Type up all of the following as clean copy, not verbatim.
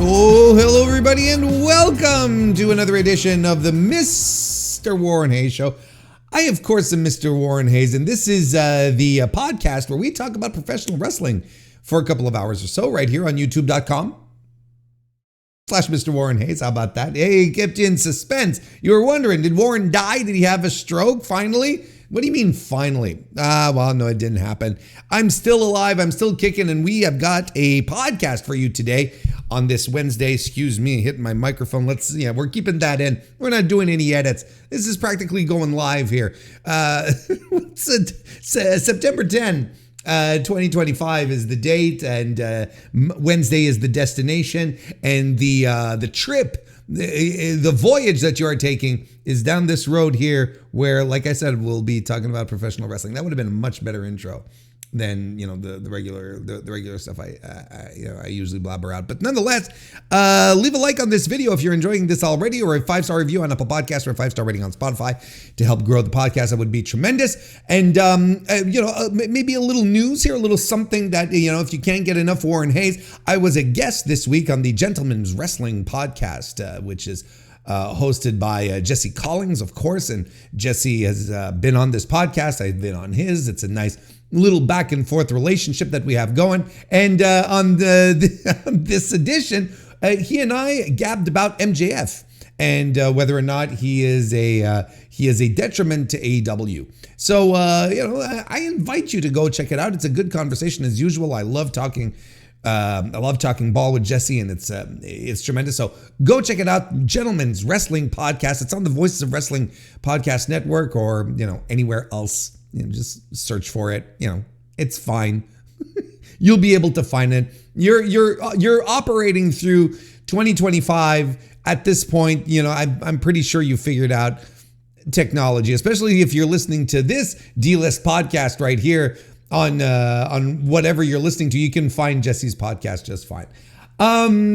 Oh, hello everybody and welcome to another edition of the Mr. Warren Hayes Show. I, of course, am Mr. Warren Hayes, and this is the podcast where we talk about professional wrestling for a couple of hours or so right here on youtube.com/Mr. Warren Hayes. How about that? Hey, kept you in suspense. You were wondering, did Warren die? Did he have a stroke finally? What do you mean finally? Well, no, it didn't happen. I'm still alive. I'm still kicking, and we have got a podcast for you today on this Wednesday. Excuse me, hitting my microphone. We're keeping that in. We're not doing any edits. This is practically going live here. September 10, 2025 is the date, and Wednesday is the destination, and the trip, the voyage that you are taking is down this road here where, like I said, we'll be talking about professional wrestling. That would have been a much better intro than, the regular stuff I usually blabber out. But nonetheless, leave a like on this video if you're enjoying this already, or a 5-star review on Apple Podcasts, or a 5-star rating on Spotify to help grow the podcast. That would be tremendous. And maybe a little news here, a little something that if you can't get enough Warren Hayes, I was a guest this week on the Gentleman's Wrestling podcast, which is hosted by Jesse Collins, of course, and Jesse has been on this podcast. I've been on his. It's a nice little back and forth relationship that we have going. And on this edition, he and I gabbed about MJF and whether or not he is a detriment to AEW. So I invite you to go check it out. It's a good conversation as usual. I love talking ball with Jesse, and it's tremendous. So go check it out. Gentleman's Wrestling Podcast. It's on the Voices of Wrestling Podcast Network, or anywhere else. Just search for it. It's fine. You'll be able to find it. You're operating through 2025 at this point. I'm pretty sure you figured out technology, especially if you're listening to this D-List podcast right here on whatever you're listening to. You can find Jesse's podcast just fine.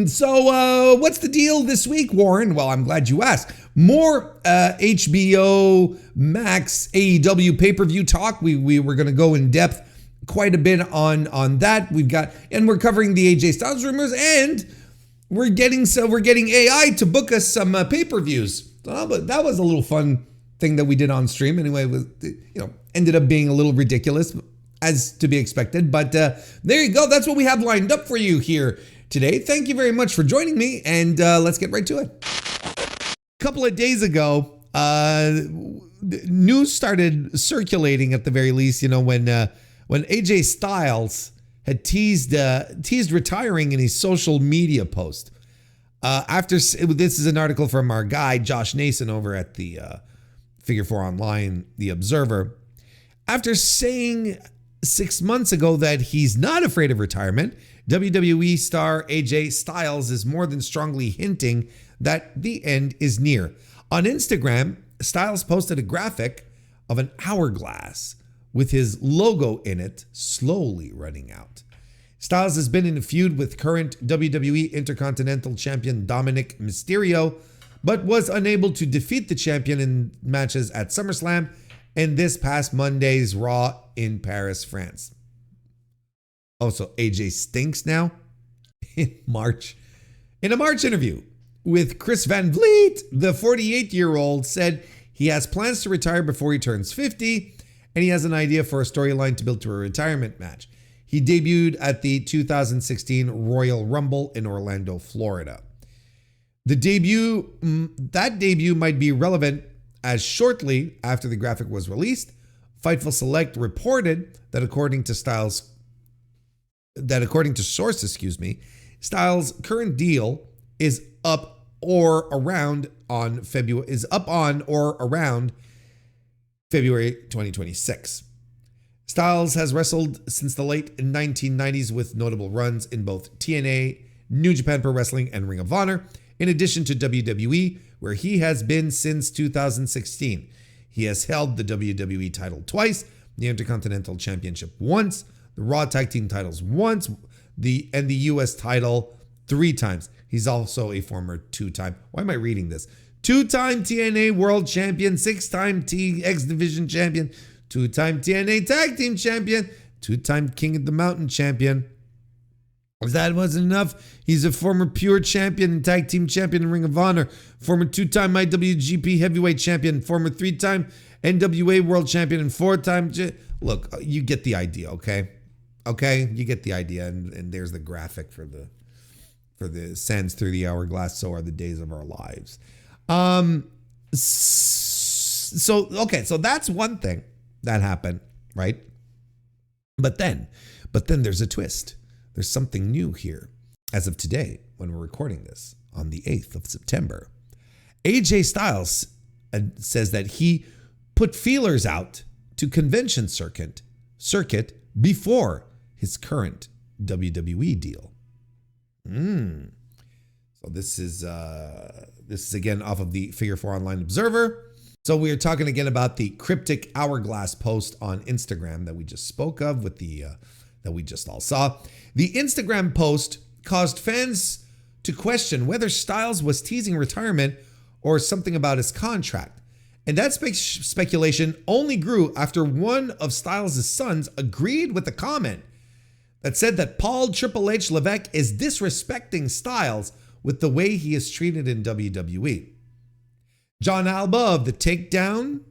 So what's the deal this week, Warren? Well, I'm glad you asked. More HBO Max AEW pay-per-view talk. We were going to go in depth quite a bit on that. We're covering the AJ Styles rumors, and we're getting AI to book us some pay-per-views. But that was a little fun thing that we did on stream. Anyway, it was, ended up being a little ridiculous, as to be expected. But there you go. That's what we have lined up for you here today. Thank you very much for joining me, and let's get right to it. A couple of days ago, news started circulating, at the very least, when AJ Styles had teased retiring in his social media post. This is an article from our guy Josh Nason over at the Figure 4 Online, The Observer. After saying 6 months ago that he's not afraid of retirement, WWE star AJ Styles is more than strongly hinting that the end is near. On Instagram, Styles posted a graphic of an hourglass with his logo in it slowly running out. Styles has been in a feud with current WWE Intercontinental Champion Dominic Mysterio, but was unable to defeat the champion in matches at SummerSlam and this past Monday's Raw in Paris, France. Also, AJ stinks now. In a March interview with Chris Van Vliet, the 48-year-old said he has plans to retire before he turns 50, and he has an idea for a storyline to build to a retirement match. He debuted at the 2016 Royal Rumble in Orlando, Florida. That debut might be relevant, as shortly after the graphic was released, Fightful Select reported that according to sources, Styles' current deal is up on or around February 2026. Styles has wrestled since the late 1990s with notable runs in both TNA, New Japan Pro Wrestling, and Ring of Honor, in addition to WWE, where he has been since 2016. He has held the WWE title twice, the Intercontinental Championship once, the Raw Tag Team titles once, and the US title 3 times. He's also a former 2-time, why am I reading this? 2-time TNA World Champion, 6-time X Division Champion, 2-time TNA Tag Team Champion, 2-time King of the Mountain Champion, If that wasn't enough, he's a former Pure champion and tag team champion in Ring of Honor, former 2-time IWGP heavyweight champion, former 3-time NWA world champion, and 4-time... Look, you get the idea, okay? Okay, you get the idea, and there's the graphic for the sands through the hourglass, so are the days of our lives. So that's one thing that happened, right? But then there's a twist. There's something new here. As of today, when we're recording this on the 8th of September, AJ Styles says that he put feelers out to convention circuit before his current WWE deal. So this is again off of the Figure 4 Online Observer. So we are talking again about the cryptic hourglass post on Instagram that we just spoke of with that we just all saw. The Instagram post caused fans to question whether Styles was teasing retirement or something about his contract. And that speculation only grew after one of Styles' sons agreed with the comment that said that Paul Triple H Levesque is disrespecting Styles with the way he is treated in WWE. John Alba of The Takedown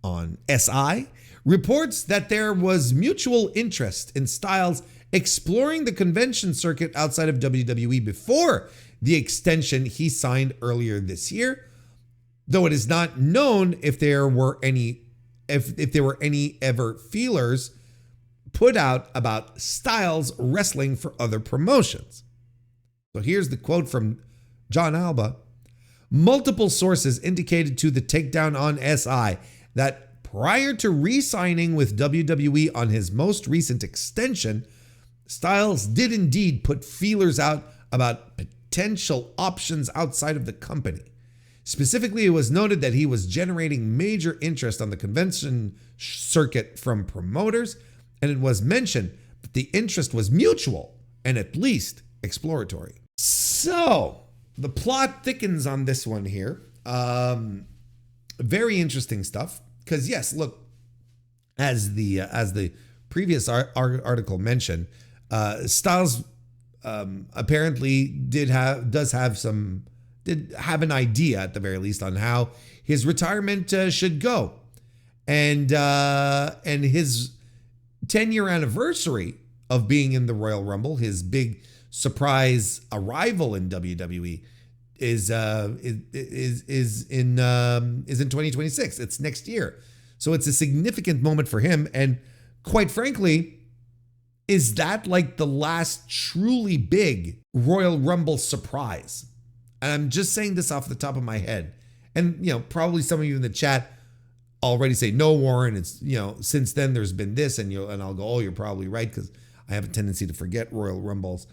on SI reports that there was mutual interest in Styles exploring the convention circuit outside of WWE before the extension he signed earlier this year, though it is not known if there were any ever feelers put out about Styles wrestling for other promotions. So here's the quote from John Alba. Multiple sources indicated to The Takedown on SI that prior to re-signing with WWE on his most recent extension, Styles did indeed put feelers out about potential options outside of the company. Specifically, it was noted that he was generating major interest on the convention circuit from promoters, and it was mentioned that the interest was mutual and at least exploratory. So, the plot thickens on this one here. Very interesting stuff. Because yes, look, as the previous article mentioned, Styles apparently did have an idea at the very least on how his retirement should go, and his 10-year anniversary of being in the Royal Rumble, his big surprise arrival in WWE is in 2026. It's next year. So it's a significant moment for him. And quite frankly, is that like the last truly big Royal Rumble surprise? And I'm just saying this off the top of my head. And, probably some of you in the chat already say, no, Warren, it's, since then there's been this, and I'll go, oh, you're probably right, because I have a tendency to forget Royal Rumbles.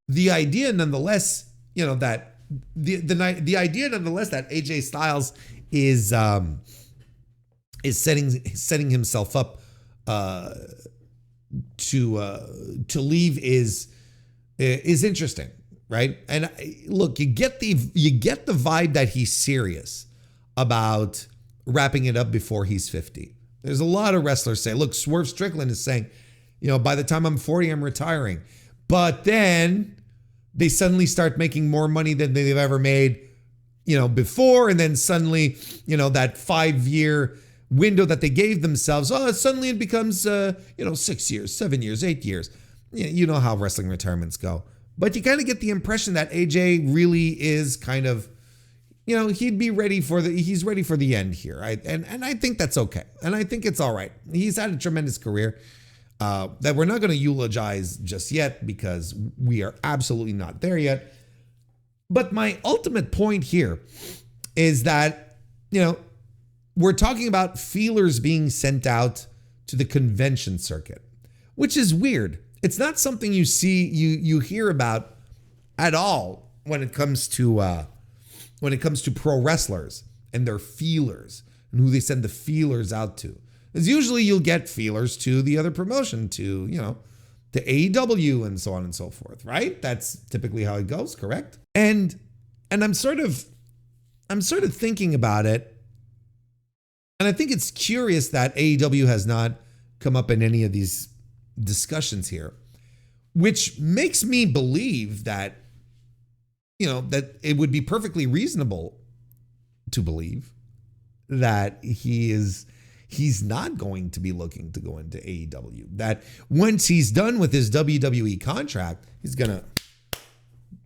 The idea nonetheless, that the idea nonetheless that AJ Styles is setting himself up to leave is interesting, right? And look, you get the vibe that he's serious about wrapping it up before he's 50. There's a lot of wrestlers say, look, Swerve Strickland is saying, by the time I'm 40, I'm retiring. But then they suddenly start making more money than they've ever made, before. And then suddenly, that 5-year window that they gave themselves, suddenly it becomes, 6 years, 7 years, 8 years. You know how wrestling retirements go. But you kind of get the impression that AJ really is kind of, he's ready for the end here. Right? And I think that's okay. And I think it's all right. He's had a tremendous career. That we're not going to eulogize just yet because we are absolutely not there yet. But my ultimate point here is that, we're talking about feelers being sent out to the convention circuit, which is weird. It's not something you hear about at all when it comes to pro wrestlers and their feelers and who they send the feelers out to. Because usually you'll get feelers to the other promotion, to AEW and so on and so forth, right? That's typically how it goes, correct? And I'm sort of thinking about it, and I think it's curious that AEW has not come up in any of these discussions here. which makes me believe that, that it would be perfectly reasonable to believe that he's not going to be looking to go into AEW. That once he's done with his WWE contract, he's going to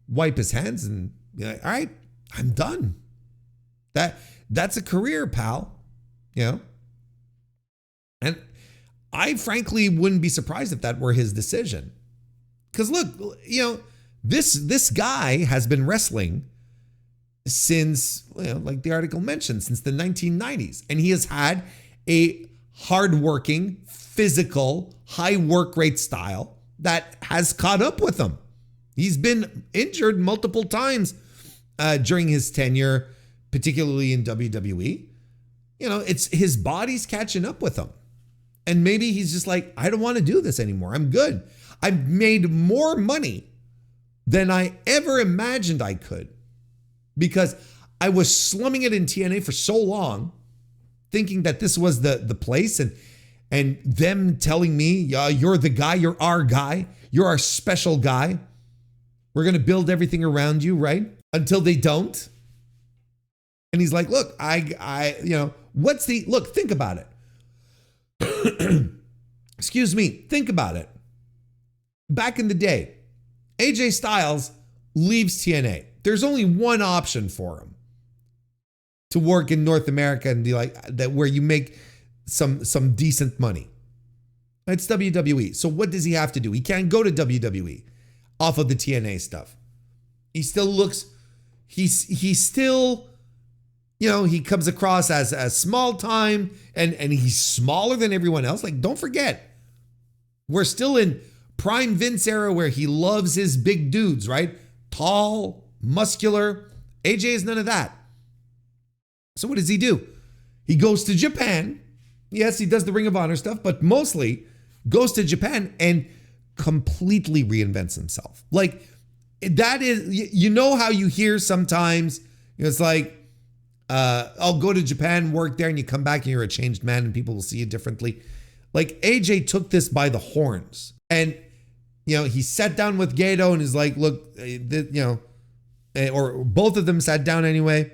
wipe his hands and be like, all right, I'm done. That's a career, pal. And I frankly wouldn't be surprised if that were his decision. Because look, this guy has been wrestling since, like the article mentioned, since the 1990s. And he has had a hardworking, physical, high work rate style that has caught up with him. He's been injured multiple times during his tenure, particularly in WWE. It's his body's catching up with him. And maybe he's just like, I don't want to do this anymore. I'm good. I've made more money than I ever imagined I could because I was slumming it in TNA for so long, thinking that this was the place, and them telling me, you're the guy, you're our guy, you're our special guy. We're going to build everything around you, right? Until they don't. And he's like, look, look, think about it. Excuse me, think about it. Back in the day, AJ Styles leaves TNA. There's only one option for him to work in North America and be like that, where you make some decent money. It's WWE. So what does he have to do? He can't go to WWE off of the TNA stuff. He still looks, he's still, he comes across as small time and he's smaller than everyone else. Like, don't forget, we're still in prime Vince era where he loves his big dudes, right? Tall, muscular. AJ is none of that. So what does he do? He goes to Japan. Yes, he does the Ring of Honor stuff, but mostly goes to Japan and completely reinvents himself. Like, that is, how you hear sometimes, it's like, I'll go to Japan, work there, and you come back and you're a changed man and people will see you differently. Like, AJ took this by the horns. And, he sat down with Gato and is like, look, or both of them sat down anyway.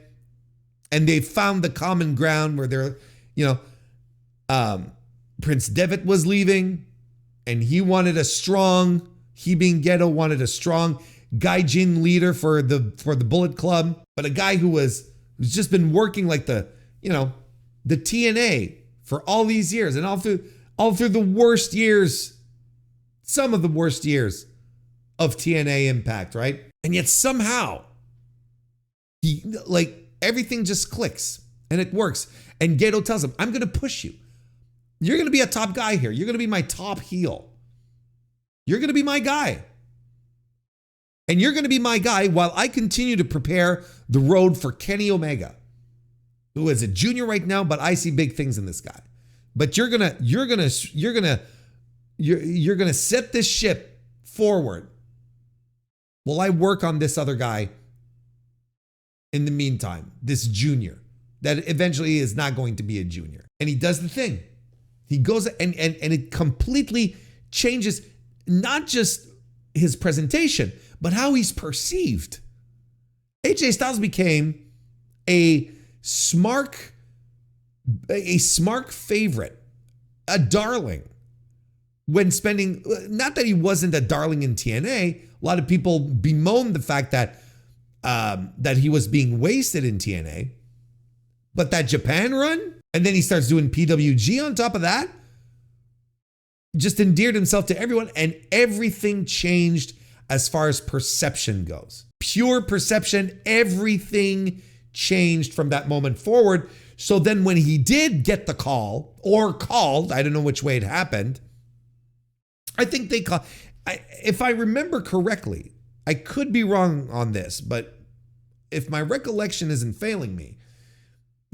And they found the common ground where they're, Prince Devitt was leaving and he wanted he being Gato wanted a strong Gaijin leader for the Bullet Club, but a guy who's just been working like the TNA for all these years and all through the worst years, some of the worst years of TNA Impact, right? And yet somehow everything just clicks and it works. And Gato tells him, I'm going to push you. You're going to be a top guy here. You're going to be my top heel. You're going to be my guy. And you're going to be my guy while I continue to prepare the road for Kenny Omega, who is a junior right now, but I see big things in this guy. But you're going to set this ship forward while I work on this other guy in the meantime, this junior that eventually is not going to be a junior. And he does the thing. He goes and it completely changes not just his presentation, but how he's perceived. AJ Styles became a smart favorite, a darling. When spending, not that he wasn't a darling in TNA, a lot of people bemoaned the fact that he was being wasted in TNA, but that Japan run, and then he starts doing PWG on top of that, just endeared himself to everyone, and everything changed as far as perception goes. Pure perception, everything changed from that moment forward. So then when he did get the call, or called, I don't know which way it happened, I think they called, if I remember correctly, I could be wrong on this, but if my recollection isn't failing me,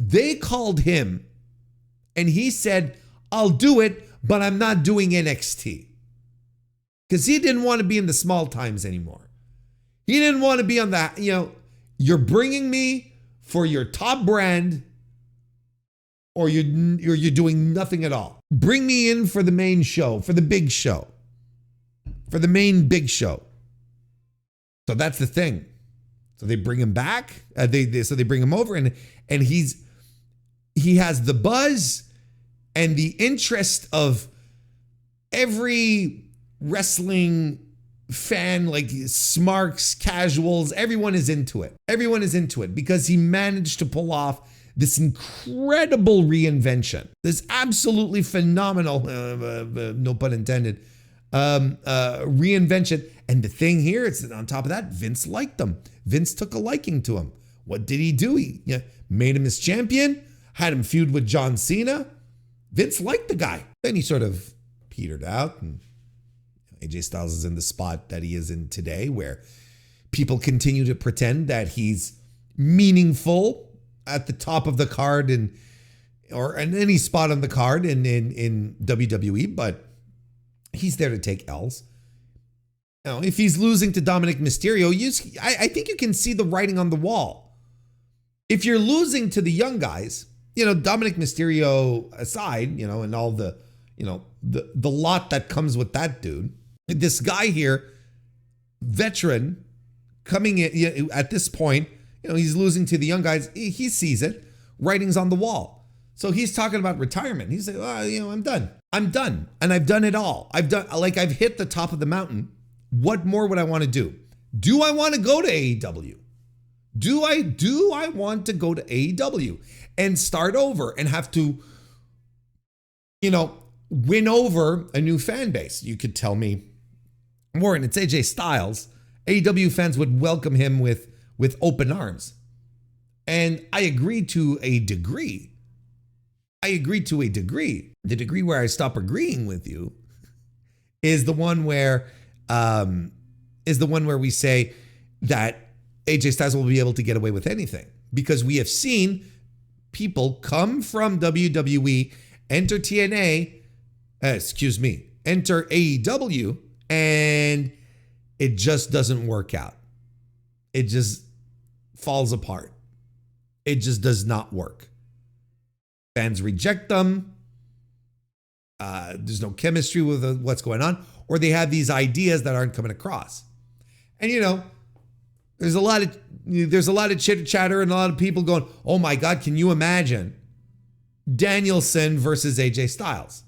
they called him and he said, I'll do it, but I'm not doing NXT. Because he didn't want to be in the small times anymore. He didn't want to be on that, you're bringing me for your top brand or you're doing nothing at all. Bring me in for the main show, for the big show. for the main big show. So that's the thing. So they bring him back. So they bring him over, and he has the buzz and the interest of every wrestling fan, like smarks, casuals. Everyone is into it. Everyone is into it because he managed to pull off this incredible reinvention, this absolutely phenomenal, no pun intended, reinvention. And the thing here is, on top of that, Vince liked him. Vince took a liking to him. What did he do? He made him his champion, had him feud with John Cena. Vince liked the guy. Then he sort of petered out, and AJ Styles is in the spot that he is in today, where people continue to pretend that he's meaningful at the top of the card or in any spot on the card in WWE, but he's there to take L's. Now, if he's losing to Dominic Mysterio, I think you can see the writing on the wall. If you're losing to the young guys, Dominic Mysterio aside, and all the lot that comes with that dude, this guy here, veteran, coming in at this point, he's losing to the young guys. He sees it. Writing's on the wall. So he's talking about retirement. He's like, I'm done. I'm done. And I've done it all. I've hit the top of the mountain. What more would I want to do? Do I want to go to AEW? Do I want to go to AEW and start over and have to, win over a new fan base? You could tell me, Warren, it's AJ Styles. AEW fans would welcome him with open arms. And I agree to a degree. The degree where I stop agreeing with you is the one where we say that AJ Styles will be able to get away with anything, because we have seen people come from WWE, enter AEW, and it just doesn't work out. It just falls apart. It just does not work. Fans reject them. There's no chemistry with what's going on, or they have these ideas that aren't coming across. And there's a lot of chitter chatter and a lot of people going, "Oh my God, can you imagine Danielson versus AJ Styles?"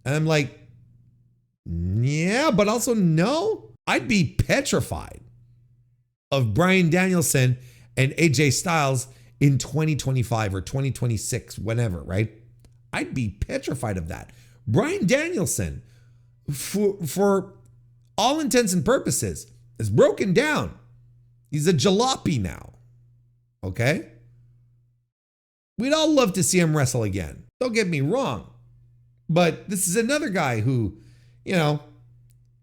And I'm like, yeah, but also no. I'd be petrified of Bryan Danielson and AJ Styles in 2025 or 2026, whenever, right? I'd be petrified of that. Bryan Danielson, for all intents and purposes, is broken down. He's a jalopy now, okay? We'd all love to see him wrestle again. Don't get me wrong. But this is another guy who,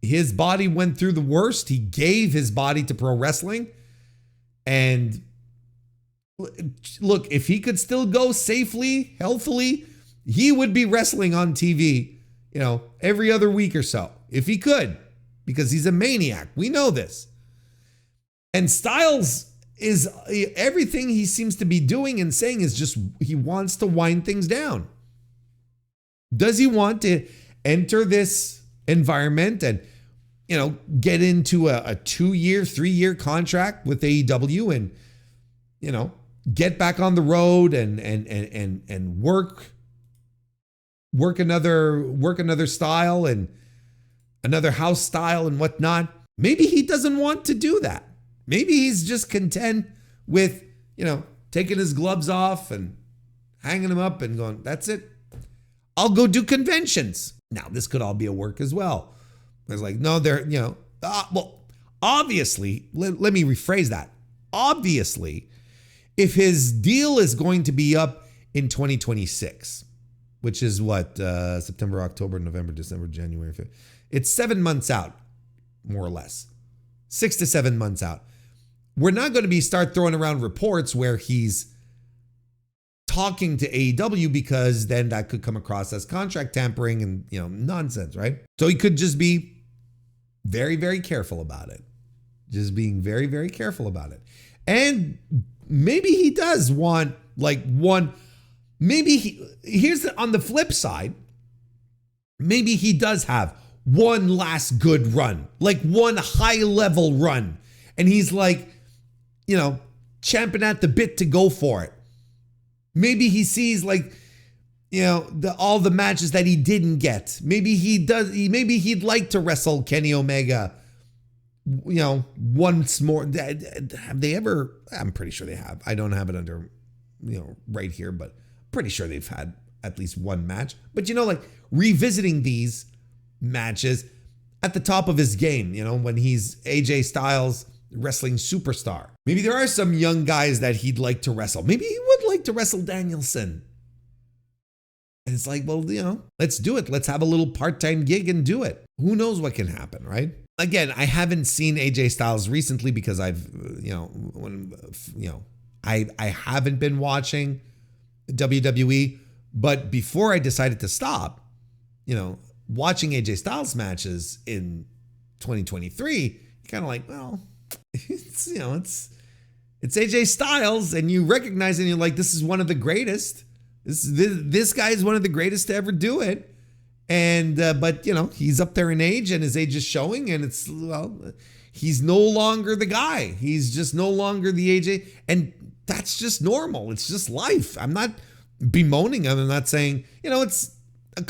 his body went through the worst. He gave his body to pro wrestling. And look, if he could still go safely, healthily, he would be wrestling on TV, every other week or so. If he could, because he's a maniac. We know this. And Styles is, everything he seems to be doing and saying is just, he wants to wind things down. Does he want to enter this environment and, get into a 2-year, 3-year contract with AEW and, get back on the road and work another style and another house style and whatnot? Maybe he doesn't want to do that. Maybe he's just content with, taking his gloves off and hanging them up and going, that's it. I'll go do conventions. Now, this could all be a work as well. It's like, no, obviously, let me rephrase that. Obviously, if his deal is going to be up in 2026, which is what, September, October, November, December, January, February. It's 7 months out, more or less. 6 to 7 months out. We're not going to start throwing around reports where he's talking to AEW, because then that could come across as contract tampering and, nonsense, right? So he could just be very, very careful about it. Just being very, very careful about it. And maybe he does want on the flip side, maybe he does have one last good run, like one high level run. And he's like, champing at the bit to go for it. Maybe he sees like, all the matches that he didn't get. Maybe he'd like to wrestle Kenny Omega, once more. Have they ever? I'm pretty sure they have. I don't have it under, right here, but pretty sure they've had at least one match. But like revisiting these matches at the top of his game, when he's AJ Styles wrestling superstar. Maybe there are some young guys that he'd like to wrestle. Maybe he would like to wrestle Danielson. And it's like, well, let's do it. Let's have a little part-time gig and do it. Who knows what can happen, right? Again, I haven't seen AJ Styles recently because I haven't been watching WWE. But before I decided to stop, watching AJ Styles matches in 2023, kind of like, well, it's AJ Styles, and you recognize it, and you're like, this is one of the greatest. This guy is one of the greatest to ever do it. And but he's up there in age, and his age is showing, and he's no longer the guy. He's just no longer the AJ, and that's just normal. It's just life. I'm not bemoaning him. I'm not saying, it's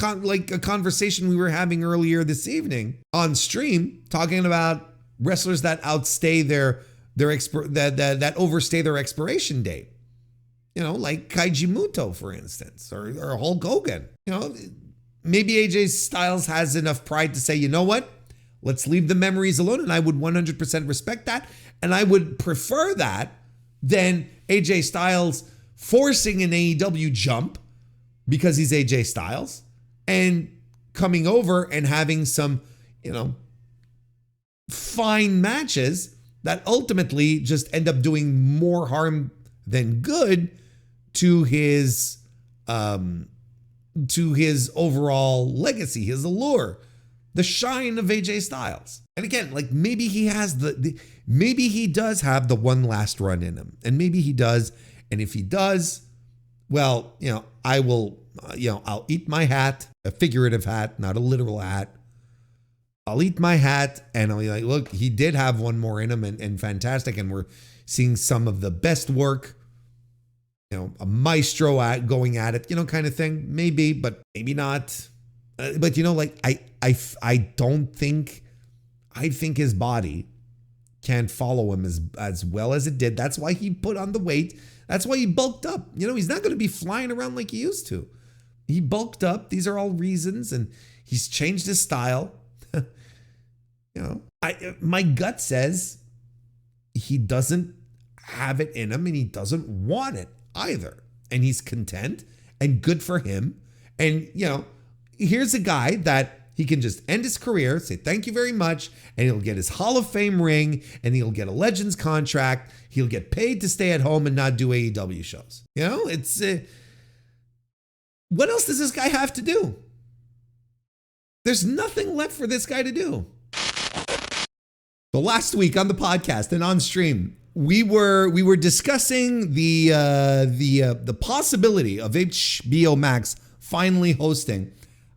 like a conversation we were having earlier this evening on stream, talking about wrestlers that outstay that overstay their expiration date. Like Kaiji Muto, for instance, or Hulk Hogan. Maybe AJ Styles has enough pride to say, you know what? Let's leave the memories alone. And I would 100% respect that. And I would prefer that than AJ Styles forcing an AEW jump because he's AJ Styles and coming over and having some, fine matches that ultimately just end up doing more harm than good to his overall legacy, his allure, the shine of AJ Styles. And again, like maybe he has maybe he does have the one last run in him, and maybe he does. And if he does, well, I will, I'll eat my hat, a figurative hat, not a literal hat. I'll eat my hat, and I'll be like, look, he did have one more in him, and fantastic. And we're seeing some of the best work, a maestro going at it, kind of thing. Maybe, but maybe not. But like I don't think, I think his body can't follow him as well as it did. That's why he put on the weight. That's why he bulked up. He's not going to be flying around like he used to. He bulked up. These are all reasons, and he's changed his style. My gut says he doesn't have it in him, and he doesn't want it either. And he's content, and good for him. And, here's a guy that he can just end his career, say thank you very much, and he'll get his Hall of Fame ring, and he'll get a Legends contract. He'll get paid to stay at home and not do AEW shows. It's what else does this guy have to do? There's nothing left for this guy to do. So last week on the podcast and on stream, we were discussing the possibility of HBO Max finally hosting,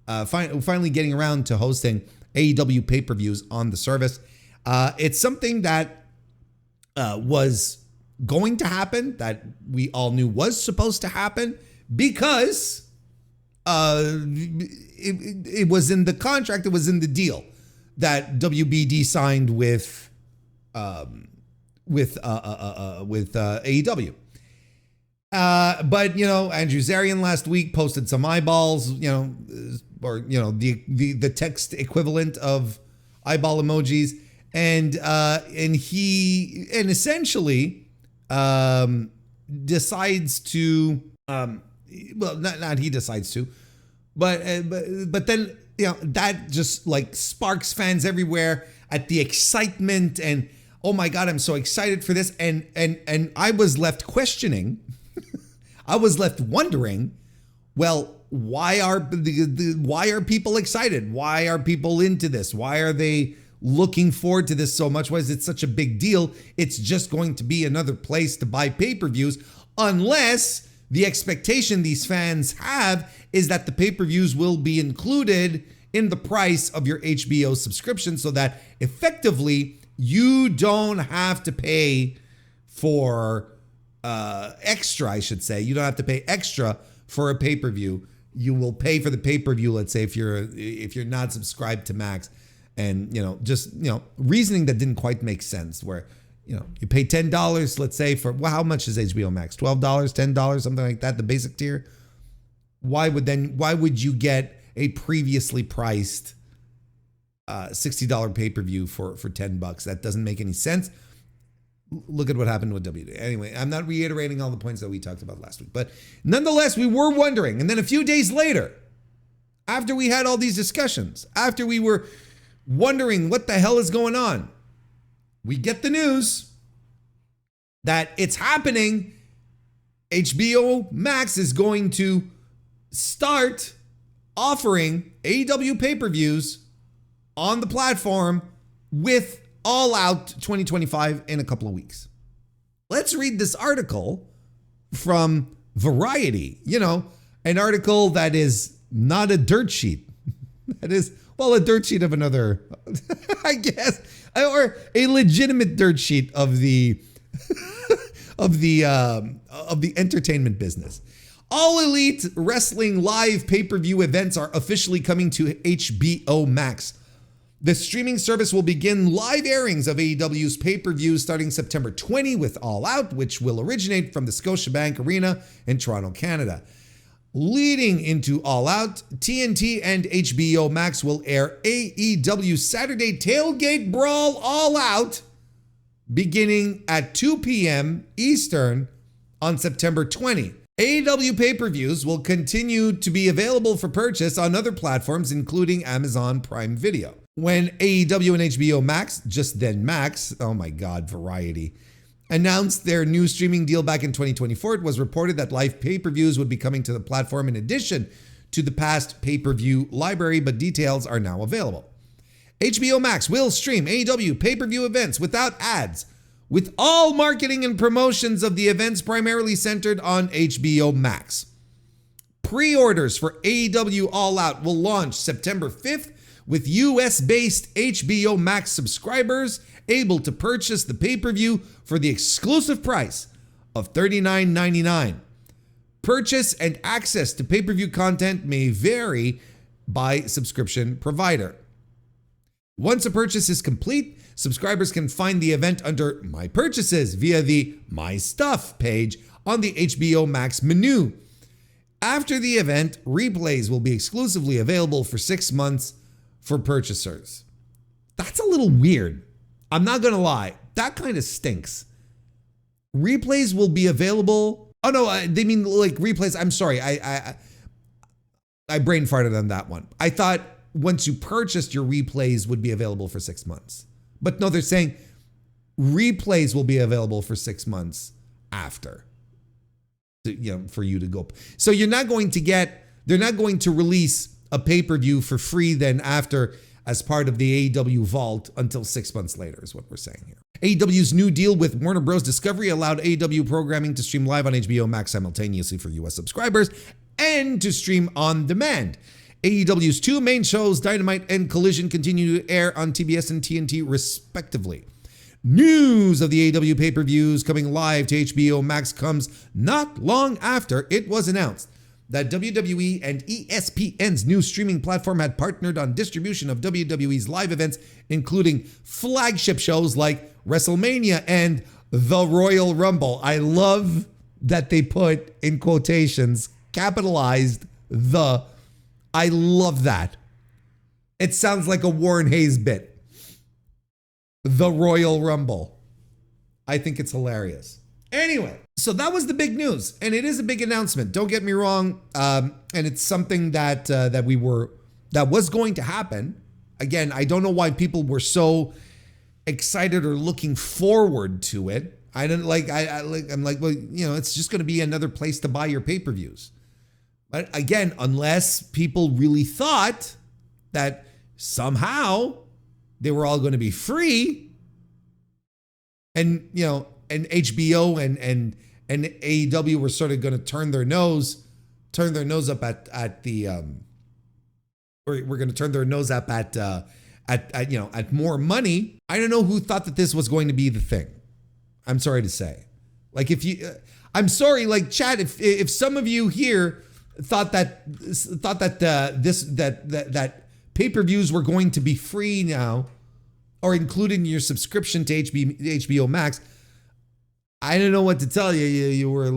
finally getting around to hosting AEW pay-per-views on the service. It's something that was going to happen, that we all knew was supposed to happen, because it was in the contract, it was in the deal that WBD signed with AEW. But Andrew Zarian last week posted some eyeballs, or the text equivalent of eyeball emojis, and he essentially decides to well, not he decides to, but then that just like sparks fans everywhere at the excitement, and oh my God, I'm so excited for this, and I was left questioning. I was left wondering, well, why are people excited? Why are people into this? Why are they looking forward to this so much? Why is it such a big deal? It's just going to be another place to buy pay-per-views, unless the expectation these fans have is that the pay-per-views will be included in the price of your HBO subscription so that effectively you don't have to pay for extra, I should say. You don't have to pay extra for a pay-per-view. You will pay for the pay-per-view, let's say, if you're not subscribed to Max. And, reasoning that didn't quite make sense where, you pay $10, let's say, for, well, how much is HBO Max? $12, $10, something like that, the basic tier? Why would you get a previously priced $60 pay-per-view for $10? That doesn't make any sense. Look at what happened with WWE. Anyway, I'm not reiterating all the points that we talked about last week, but nonetheless, we were wondering. And then a few days later, after we had all these discussions, after we were wondering what the hell is going on, we get the news that it's happening. HBO Max is going to start offering AEW pay-per-views on the platform with All Out 2025 in a couple of weeks. Let's read this article from Variety, an article that is not a dirt sheet. That is, well, a dirt sheet of another, I guess, or a legitimate dirt sheet of the of the entertainment business. All Elite Wrestling live pay-per-view events are officially coming to HBO Max. The streaming service will begin live airings of AEW's pay-per-views starting September 20 with All Out, which will originate from the Scotiabank Arena in Toronto, Canada. Leading into All Out, TNT and HBO Max will air AEW Saturday Tailgate Brawl All Out beginning at 2 p.m. Eastern on September 20. AEW pay-per-views will continue to be available for purchase on other platforms, including Amazon Prime Video. When AEW and HBO Max, just then Max, oh my God, Variety, announced their new streaming deal back in 2024, it was reported that live pay-per-views would be coming to the platform in addition to the past pay-per-view library, but details are now available. HBO Max will stream AEW pay-per-view events without ads, with all marketing and promotions of the events primarily centered on HBO Max. Pre-orders for AEW All Out will launch September 5th, with US-based HBO Max subscribers able to purchase the pay-per-view for the exclusive price of $39.99. Purchase and access to pay-per-view content may vary by subscription provider. Once a purchase is complete, subscribers can find the event under My Purchases via the My Stuff page on the HBO Max menu. After the event, replays will be exclusively available for 6 months for purchasers. That's a little weird. I'm not going to lie. That kind of stinks. Replays will be available. Oh no, they mean like replays. I'm sorry. I brain farted on that one. I thought once you purchased, your replays would be available for 6 months. But no, they're saying replays will be available for 6 months after, for you to go. So they're not going to release a pay-per-view for free then after as part of the AEW vault until 6 months later is what we're saying here. AEW's new deal with Warner Bros. Discovery allowed AEW programming to stream live on HBO Max simultaneously for US subscribers and to stream on demand. AEW's two main shows, Dynamite and Collision, continue to air on TBS and TNT respectively. News of the AEW pay-per-views coming live to HBO Max comes not long after it was announced that WWE and ESPN's new streaming platform had partnered on distribution of WWE's live events, including flagship shows like WrestleMania and the Royal Rumble. I love that they put in quotations, capitalized the. I love that. It sounds like a WarrenHayes bit. The Royal Rumble. I think it's hilarious. Anyway, so that was the big news, and it is a big announcement. Don't get me wrong, and it's something that was going to happen. Again, I don't know why people were so excited or looking forward to it. I didn't like. I'm like, well, it's just going to be another place to buy your pay-per-views. But again, unless people really thought that somehow they were all going to be free, and and HBO and AEW were sort of going to turn their nose up at the we're going to turn their nose up at more money. I don't know who thought that this was going to be the thing. I'm sorry to say. Like I'm sorry, like chat, if some of you here thought that pay-per-views were going to be free now, or included in your subscription to HBO Max, I don't know what to tell you. You were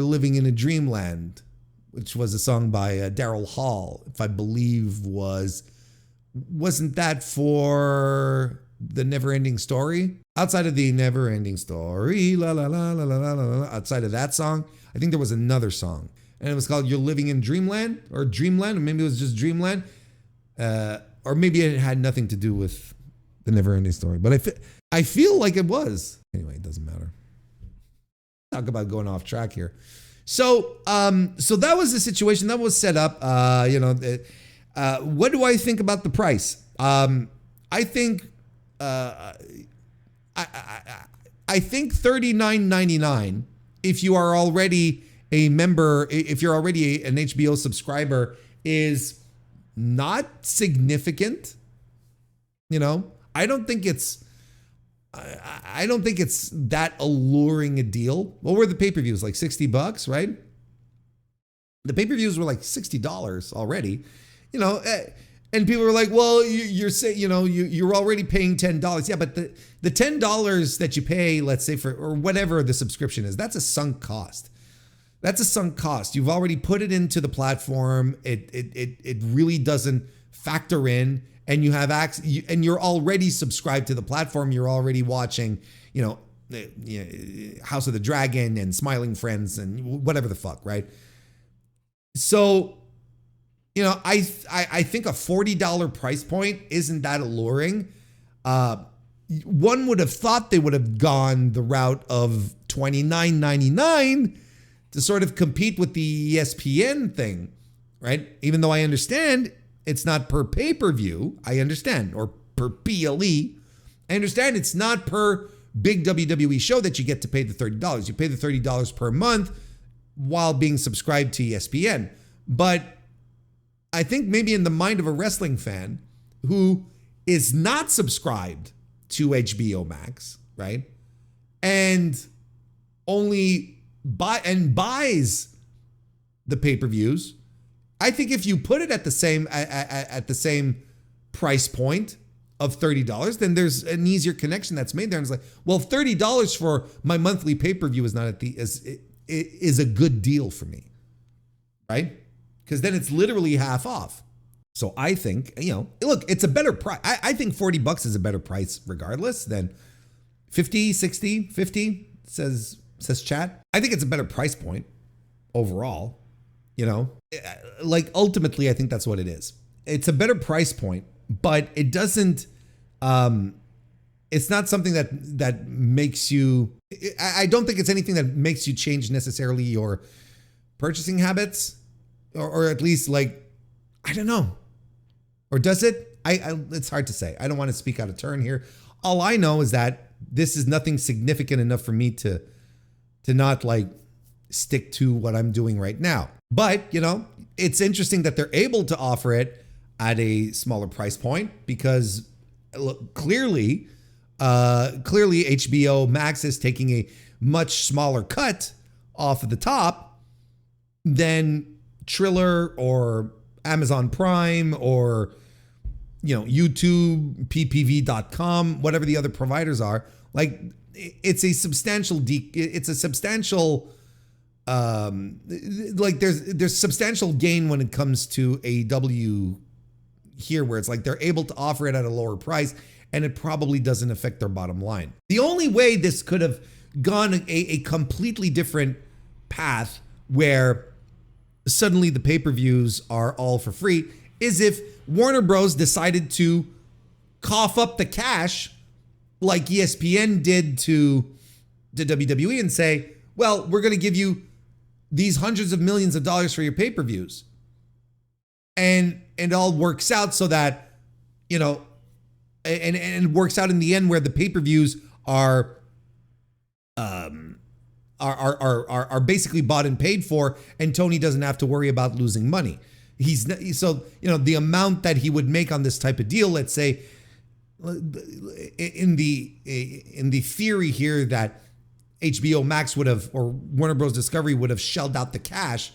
living in a dreamland, which was a song by Daryl Hall, if I believe wasn't that for the Never-Ending Story? Outside of the Never-Ending Story, la la la la la la la. Outside of that song, I think there was another song, and it was called "You're Living in Dreamland" or Dreamland, or maybe it was just Dreamland, or maybe it had nothing to do with the Never-Ending Story. But I feel like it was. Anyway, it doesn't matter. Talk about going off track here. So that was the situation that was set up. What do I think about the price? I think $39.99 if you are already a member, if you're already an HBO subscriber, is not significant. I don't think it's that alluring a deal. What were the pay-per-views? Like $60, right? The pay-per-views were like $60 already. And people were like, well, you're saying, you're already paying $10. Yeah, but the $10 that you pay, let's say or whatever the subscription is, that's a sunk cost. That's a sunk cost. You've already put it into the platform. It really doesn't factor in, and you have access, and you're already subscribed to the platform. You're already watching, House of the Dragon and Smiling Friends and whatever the fuck, right? So, I think a $40 price point isn't that alluring. One would have thought they would have gone the route of $29.99 to sort of compete with the ESPN thing, right? Even though I understand it's not per pay-per-view, I understand, or per PLE. I understand it's not per big WWE show that you get to pay the $30. You pay the $30 per month while being subscribed to ESPN. But I think maybe in the mind of a wrestling fan who is not subscribed to HBO Max, right? And only buys the pay-per-views, I think if you put it at the same price point of $30, then there's an easier connection that's made there. And it's like, well, $30 for my monthly pay-per-view is is a good deal for me, right? Because then it's literally half off. So I think, look, it's a better price. I think $40 is a better price regardless than 50, 60, 50, says chat. I think it's a better price point overall, like ultimately I think that's what it is. It's a better price point, but it doesn't, it's not something that makes you, I don't think it's anything that makes you change necessarily your purchasing habits. Or at least like, I don't know. Or does it? It's hard to say. I don't want to speak out of turn here. All I know is that this is nothing significant enough for me to not like stick to what I'm doing right now. But, it's interesting that they're able to offer it at a smaller price point because look, clearly HBO Max is taking a much smaller cut off of the top than Triller or Amazon Prime or YouTube, PPV.com, whatever the other providers are. Like it's a substantial like there's substantial gain when it comes to AEW here, where it's like they're able to offer it at a lower price and it probably doesn't affect their bottom line. The only way this could have gone a completely different path where suddenly the pay-per-views are all for free is if Warner Bros. Decided to cough up the cash like ESPN did to WWE and say, well, we're going to give you these hundreds of millions of dollars for your pay-per-views. And it all works out so that, and it works out in the end where the pay-per-views are basically bought and paid for, and Tony doesn't have to worry about losing money. He's not, so, the amount that he would make on this type of deal, let's say, in the theory here that HBO Max would have, or Warner Bros. Discovery would have shelled out the cash,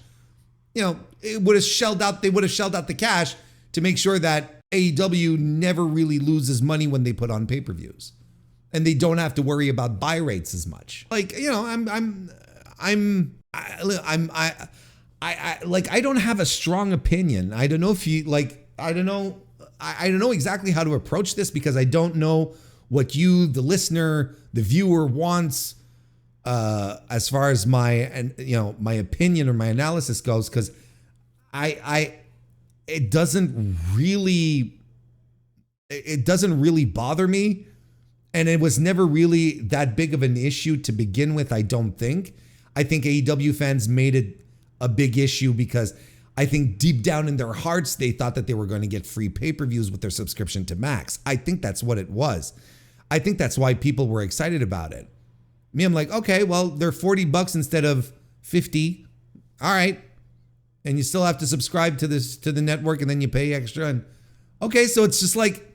they would have shelled out the cash to make sure that AEW never really loses money when they put on pay-per-views, and they don't have to worry about buy rates as much. Like, I don't have a strong opinion. I don't know if you I don't know exactly how to approach this, because I don't know what you, the listener, the viewer, wants as far as my opinion or my analysis goes, because it doesn't really bother me, and it was never really that big of an issue to begin with. I don't think. I think AEW fans made it a big issue because I think deep down in their hearts, they thought that they were going to get free pay-per-views with their subscription to Max. I think that's what it was. I think that's why people were excited about it. Me, I'm like, okay, well, they're $40 instead of 50. All right. And you still have to subscribe to the network, and then you pay extra. And okay, so it's just like,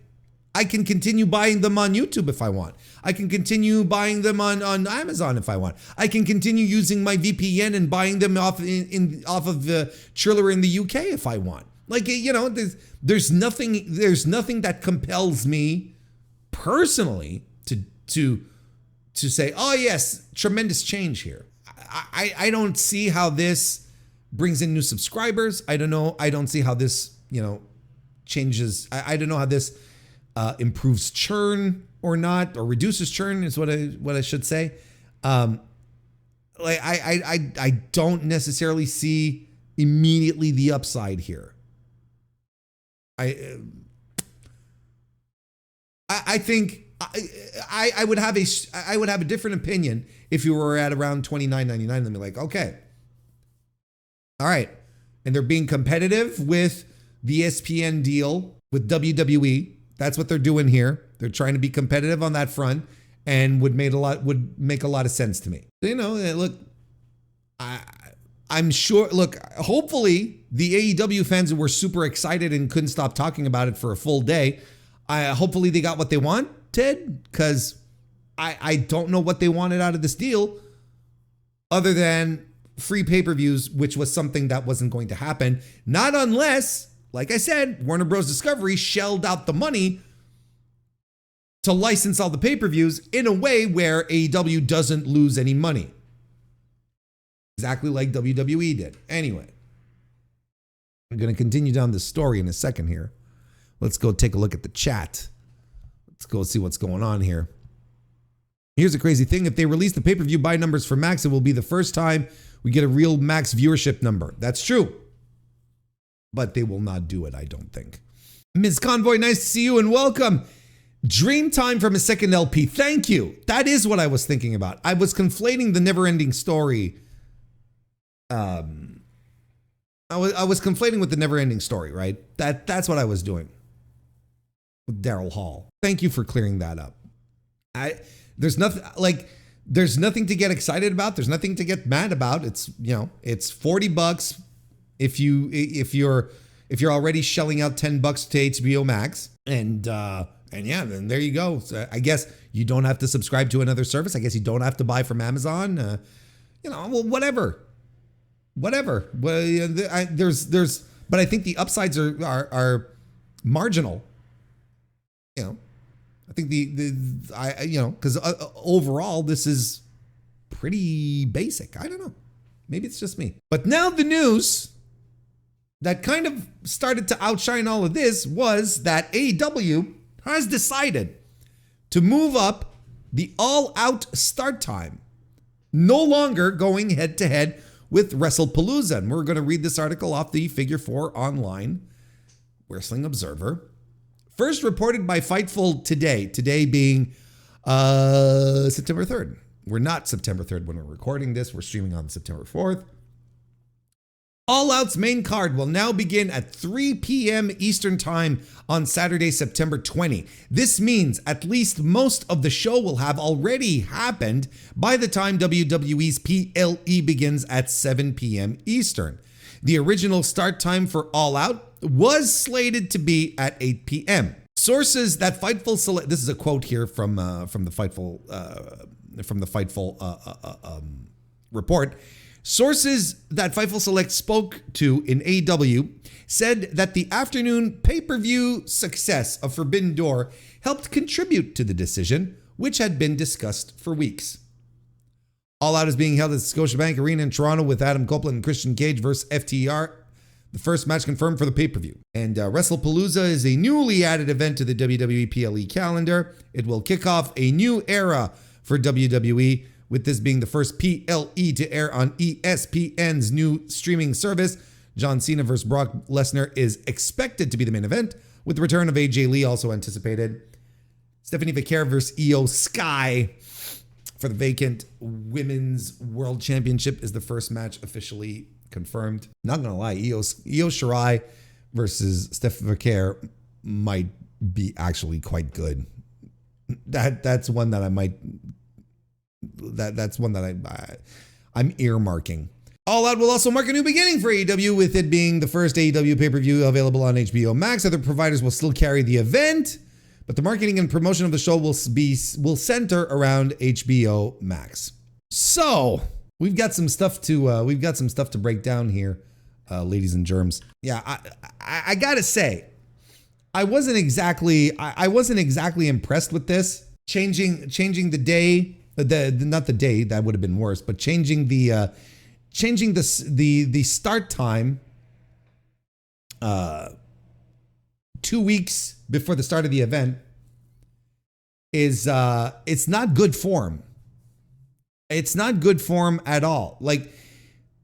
I can continue buying them on YouTube if I want. I can continue buying them on Amazon if I want. I can continue using my VPN and buying them off of the Triller in the UK if I want. Like, there's nothing that compels me personally to say, oh yes, tremendous change here. I don't see how this brings in new subscribers. I don't know. I don't see how this changes. I don't know how this improves churn or not, or reduces churn is what I should say. I don't necessarily see immediately the upside here. I think I would have a different opinion if you were at around $29.99. Then be like, okay, all right, and they're being competitive with the ESPN deal with WWE. That's what they're doing here. They're trying to be competitive on that front, and would make a lot of sense to me. Look, I'm sure. Look, hopefully the AEW fans were super excited and couldn't stop talking about it for a full day. Hopefully they got what they wanted, because I don't know what they wanted out of this deal, other than free pay-per-views, which was something that wasn't going to happen, not unless, like I said, Warner Bros. Discovery shelled out the money to license all the pay-per-views in a way where AEW doesn't lose any money. Exactly like WWE did. Anyway, I'm going to continue down this story in a second here. Let's go take a look at the chat. Let's go see what's going on here. Here's a crazy thing. If they release the pay-per-view buy numbers for Max, it will be the first time we get a real Max viewership number. That's true. But they will not do it, I don't think. Ms. Convoy, nice to see you and welcome. Dream time from a second LP. Thank you. That is what I was thinking about. I was conflating the never-ending story. I was conflating with the never-ending story, right? That's what I was doing with Daryl Hall. Thank you for clearing that up. There's nothing to get excited about. There's nothing to get mad about. It's $40 if you're already shelling out $10 to HBO Max, and yeah, then there you go. So I guess you don't have to subscribe to another service. I guess you don't have to buy from Amazon. Well, whatever. Well, but I think the upsides are marginal. I think because overall this is pretty basic. I don't know. Maybe it's just me. But now the news that kind of started to outshine all of this was that AEW has decided to move up the All Out start time, no longer going head to head with WrestlePalooza. And we're going to read this article off the Figure 4 Online Wrestling Observer. First reported by Fightful today being September 3rd. We're not September 3rd when we're recording this. We're streaming on September 4th. All Out's main card will now begin at 3 p.m. Eastern Time on Saturday, September 20. This means at least most of the show will have already happened by the time WWE's PLE begins at 7 p.m. Eastern. The original start time for All Out was slated to be at 8 p.m. Sources that Fightful select. This is a quote here from the Fightful report. Sources that Fightful Select spoke to in AEW said that the afternoon pay-per-view success of Forbidden Door helped contribute to the decision, which had been discussed for weeks. All Out is being held at Scotiabank Arena in Toronto with Adam Copeland and Christian Cage versus FTR. The first match confirmed for the pay-per-view. And Wrestlepalooza is a newly added event to the WWE PLE calendar. It will kick off a new era for WWE, with this being the first PLE to air on ESPN's new streaming service. John Cena versus Brock Lesnar is expected to be the main event, with the return of AJ Lee also anticipated. Stephanie Vaquer versus Io Sky for the vacant Women's World Championship is the first match officially confirmed. Not gonna lie, Io Shirai versus Steph Vaquer might be actually quite good. That's one that I might. That's one that I'm earmarking. All Out will also mark a new beginning for AEW, with it being the first AEW pay-per-view available on HBO Max. Other providers will still carry the event, but the marketing and promotion of the show will center around HBO Max. So we've got some stuff to break down here, ladies and germs. Yeah, I gotta say, I wasn't exactly impressed with this changing the day. Not the day, that would have been worse, but changing the start time 2 weeks before the start of the event is it's not good form. It's not good form at all. Like,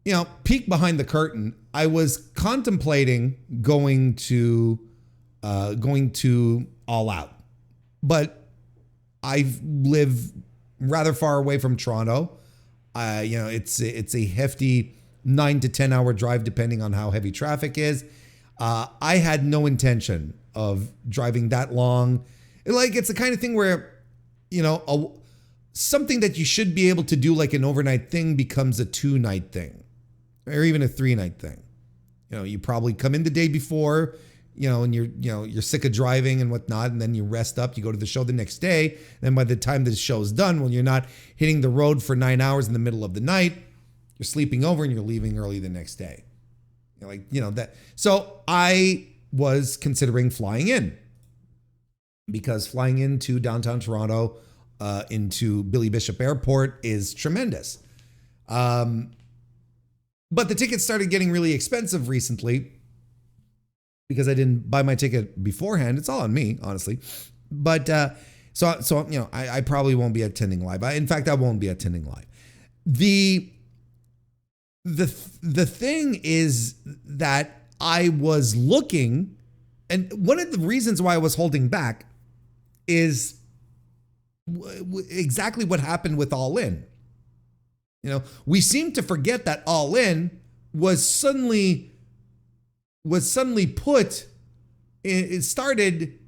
you know, peek behind the curtain, I was contemplating going to All Out, but I live rather far away from Toronto. It's a hefty 9 to 10 hour drive depending on how heavy traffic is. I had no intention of driving that long. Like, it's the kind of thing where, you know, something that you should be able to do like an overnight thing becomes a 2-night thing, or even a 3-night thing. You know, you probably come in the day before, and you're sick of driving and whatnot, and then you rest up, you go to the show the next day. Then by the time the show's done, well, you're not hitting the road for 9 hours in the middle of the night. You're sleeping over and you're leaving early the next day. That. So I was considering flying in, because flying into downtown Toronto, into Billy Bishop Airport is tremendous. But the tickets started getting really expensive recently, because I didn't buy my ticket beforehand. It's all on me, honestly. But I probably won't be attending live. In fact, I won't be attending live. The thing is that I was looking, and one of the reasons why I was holding back is exactly what happened with All In. We seem to forget that All In was suddenly put. It started,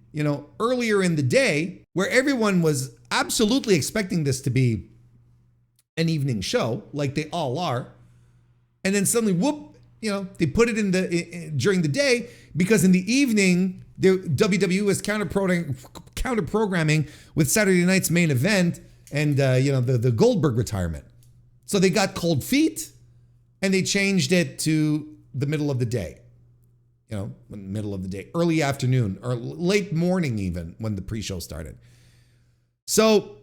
earlier in the day, where everyone was absolutely expecting this to be an evening show, like they all are, and then suddenly, whoop, they put it during the day, because in the evening, the WWE was counter programming with Saturday night's main event and the Goldberg retirement. So they got cold feet, and they changed it to the middle of the day. Middle of the day, early afternoon, or late morning even, when the pre-show started. So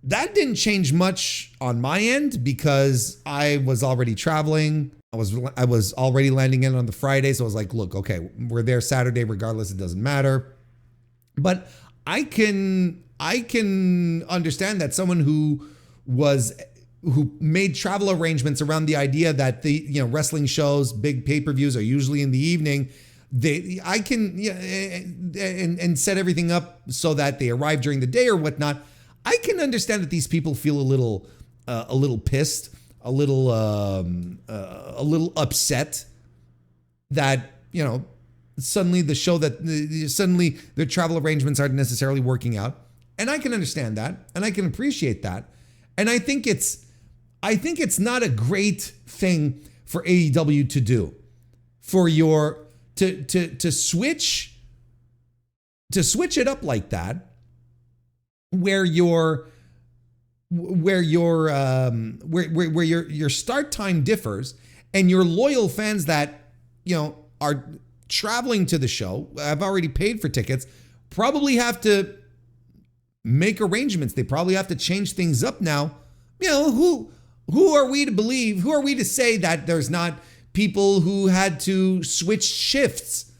that didn't change much on my end, because I was already traveling. I was already landing in on the Friday. So I was like, look, okay, we're there Saturday regardless. It doesn't matter. But I can understand that someone who made travel arrangements around the idea that the wrestling shows, big pay-per-views, are usually in the evening. I can and set everything up so that they arrive during the day or whatnot. I can understand that these people feel a little pissed, a little upset that suddenly suddenly their travel arrangements aren't necessarily working out, and I can understand that, and I can appreciate that, and I think it's not a great thing for AEW to do. for your to switch it up like that, where your start time differs, and your loyal fans that are traveling to the show, have already paid for tickets, probably have to make arrangements. They probably have to change things up now. Who are we to believe? Who are we to say that there's not people who had to switch shifts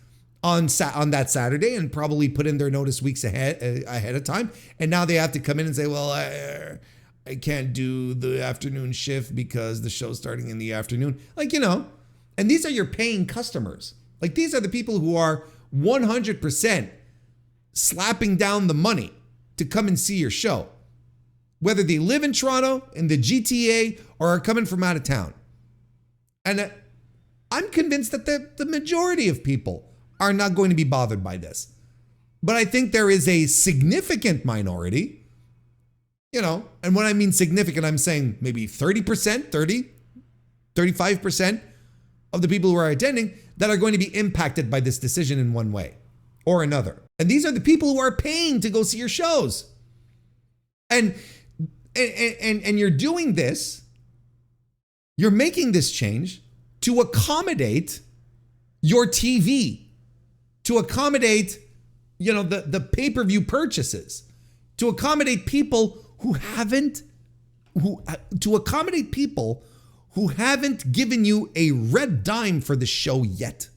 on that Saturday and probably put in their notice weeks ahead of time, and now they have to come in and say, well, I can't do the afternoon shift because the show's starting in the afternoon. And these are your paying customers. Like, these are the people who are 100% slapping down the money to come and see your show, whether they live in Toronto, in the GTA, or are coming from out of town. And I'm convinced that the majority of people are not going to be bothered by this. But I think there is a significant minority, and when I mean significant, I'm saying maybe 30%, 35% of the people who are attending that are going to be impacted by this decision in one way or another. And these are the people who are paying to go see your shows. And you're doing this, you're making this change to accommodate your TV, to accommodate, the pay-per-view purchases, to accommodate people who haven't given you a red dime for the show yet.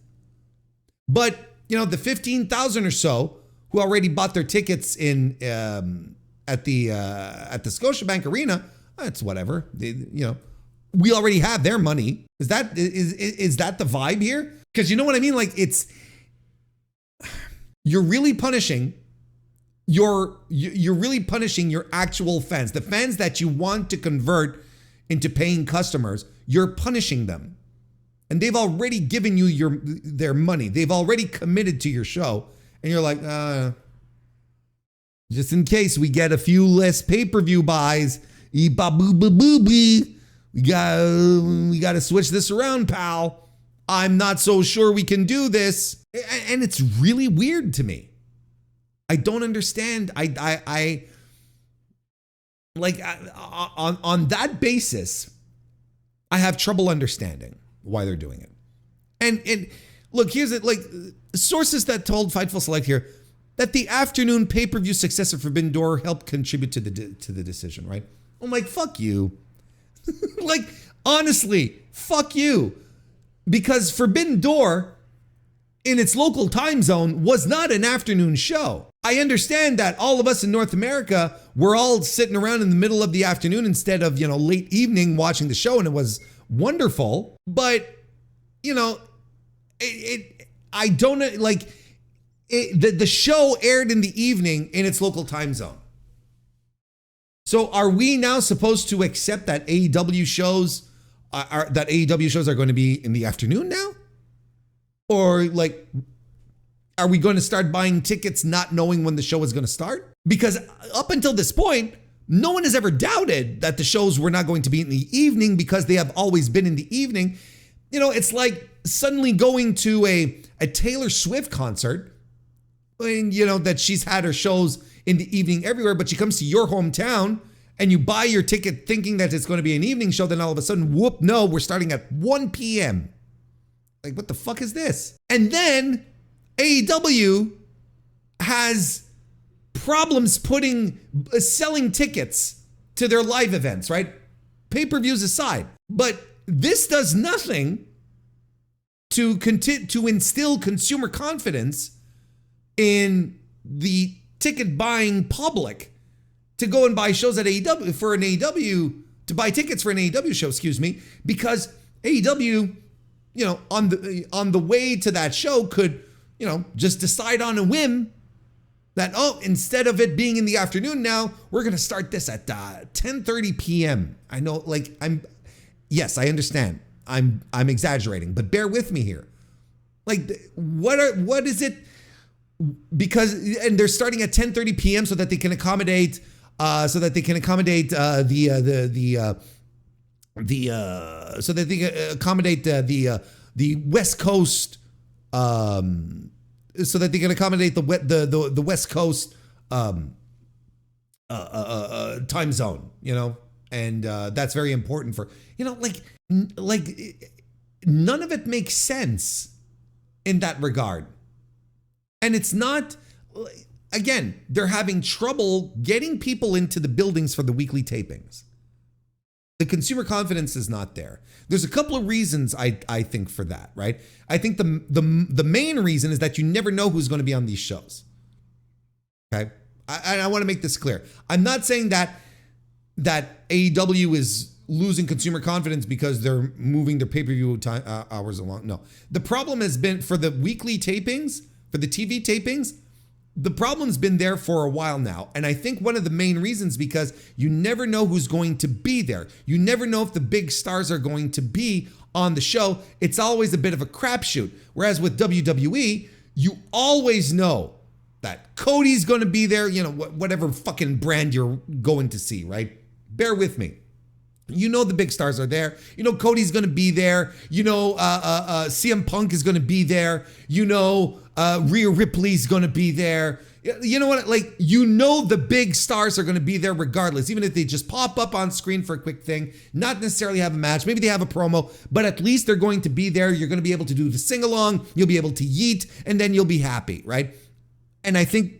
But, the 15,000 or so who already bought their tickets at the Scotiabank Arena, it's whatever. We already have their money. Is that the vibe here? Because you know what I mean? Like, you're really punishing you're really punishing your actual fans, the fans that you want to convert into paying customers. You're punishing them, and they've already given you their money. They've already committed to your show, and you're like, just in case we get a few less pay-per-view buys, we got to switch this around, pal. I'm not so sure we can do this, and it's really weird to me. I don't understand. I like, on that basis, I have trouble understanding why they're doing it. And look, here's it. Like, sources that told Fightful Select here that the afternoon pay-per-view success of Forbidden Door helped contribute to the decision, right? I'm like, fuck you. Like, honestly, fuck you. Because Forbidden Door, in its local time zone, was not an afternoon show. I understand that all of us in North America were all sitting around in the middle of the afternoon instead of, late evening watching the show, and it was wonderful. But, I don't like it. The show aired in the evening in its local time zone. So are we now supposed to accept that AEW shows are going to be in the afternoon now? Or like, are we going to start buying tickets not knowing when the show is going to start? Because up until this point, no one has ever doubted that the shows were not going to be in the evening because they have always been in the evening. It's like suddenly going to a Taylor Swift concert, and that she's had her shows in the evening everywhere, but she comes to your hometown and you buy your ticket thinking that it's going to be an evening show. Then all of a sudden, whoop, no, we're starting at 1 p.m. Like, what the fuck is this? And then AEW has problems selling tickets to their live events, right? Pay-per-views aside. But this does nothing to instill consumer confidence in the ticket buying public to go and buy shows at AEW to buy tickets for an AEW show, because AEW, on the way to that show could, just decide on a whim that, instead of it being in the afternoon now, we're going to start this at 10:30 p.m. I know, yes, I understand. I'm exaggerating, but bear with me here. Like, what is it? And they're starting at 10:30 p.m. so that they can accommodate the West Coast, so that they can accommodate the West Coast time zone, and that's very important for, none of it makes sense in that regard. And it's not, again, they're having trouble getting people into the buildings for the weekly tapings. The consumer confidence is not there. There's a couple of reasons I think for that, right? I think the main reason is that you never know who's going to be on these shows. Okay? I want to make this clear. I'm not saying that AEW is losing consumer confidence because they're moving their pay-per-view time, hours along. No. The problem has been for the weekly tapings, for the TV tapings, the problem's been there for a while now. And I think one of the main reasons because you never know who's going to be there. You never know if the big stars are going to be on the show. It's always a bit of a crapshoot. Whereas with WWE, you always know that Cody's going to be there, whatever fucking brand you're going to see, right? Bear with me. You know the big stars are there. You know Cody's going to be there. You know CM Punk is going to be there. You know Rhea Ripley's going to be there. You know what? The big stars are going to be there regardless, even if they just pop up on screen for a quick thing, not necessarily have a match. Maybe they have a promo, but at least they're going to be there. You're going to be able to do the sing-along. You'll be able to yeet, and then you'll be happy, right? And I think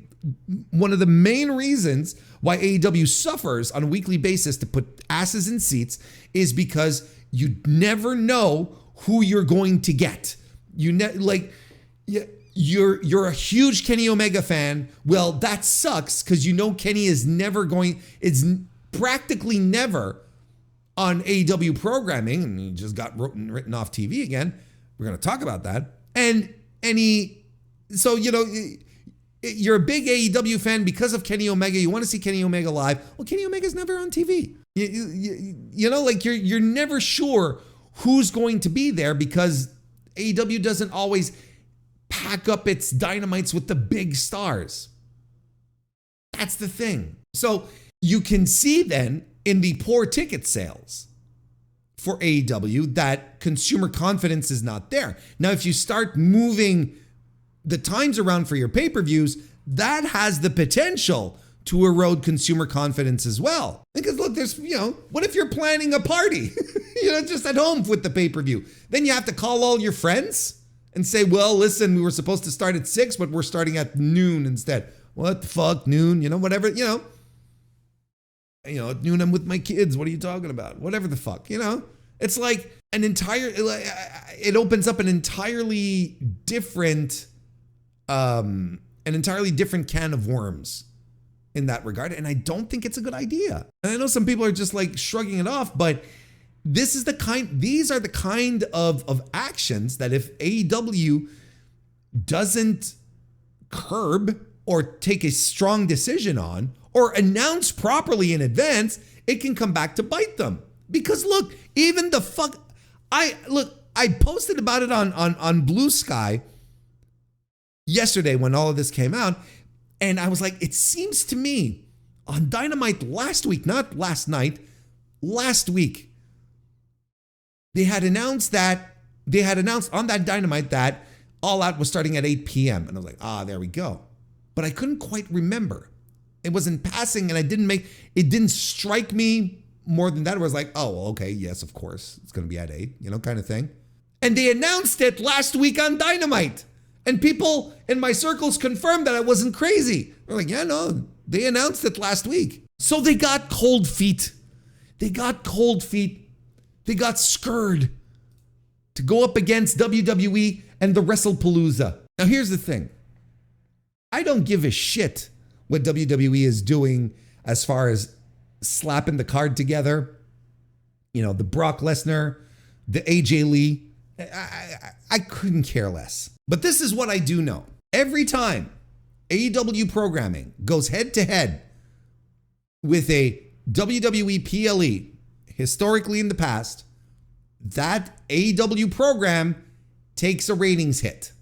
one of the main reasons why AEW suffers on a weekly basis to put asses in seats is because you never know who you're going to get. You're a huge Kenny Omega fan. Well, that sucks because Kenny is practically never on AEW programming, and he just got written off TV again. We're going to talk about that. You're a big AEW fan because of Kenny Omega. You want to see Kenny Omega live. Well, Kenny Omega's never on TV. You're never sure who's going to be there because AEW doesn't always pack up its dynamites with the big stars. That's the thing. So you can see then in the poor ticket sales for AEW that consumer confidence is not there. Now, if you start moving the times around for your pay-per-views, that has the potential to erode consumer confidence as well. Because look, there's, what if you're planning a party, just at home with the pay-per-view? Then you have to call all your friends and say, well, listen, we were supposed to start at 6, but we're starting at noon instead. What the fuck, noon? Whatever, at noon I'm with my kids. What are you talking about? Whatever the fuck, It's like it opens up an entirely different can of worms in that regard. And I don't think it's a good idea. And I know some people are just shrugging it off, but these are the kind of actions that if AEW doesn't curb or take a strong decision on or announce properly in advance, it can come back to bite them. Because look, even I posted about it on Blue Sky yesterday when all of this came out, and I was like, it seems to me on Dynamite last week, not last night, last week, they had announced on that Dynamite that All Out was starting at 8 p.m. And I was like, there we go. But I couldn't quite remember. It was in passing, and it didn't strike me more than that. It was like, oh, well, okay, yes, of course, it's going to be at 8, kind of thing. And they announced it last week on Dynamite. And people in my circles confirmed that I wasn't crazy. They're like, yeah, no, they announced it last week. So they got cold feet. They got scurred to go up against WWE and the WrestlePalooza. Now, here's the thing. I don't give a shit what WWE is doing as far as slapping the card together. The Brock Lesnar, the AJ Lee. I couldn't care less. But this is what I do know. Every time AEW programming goes head to head with a WWE PLE, historically in the past, that AEW program takes a ratings hit.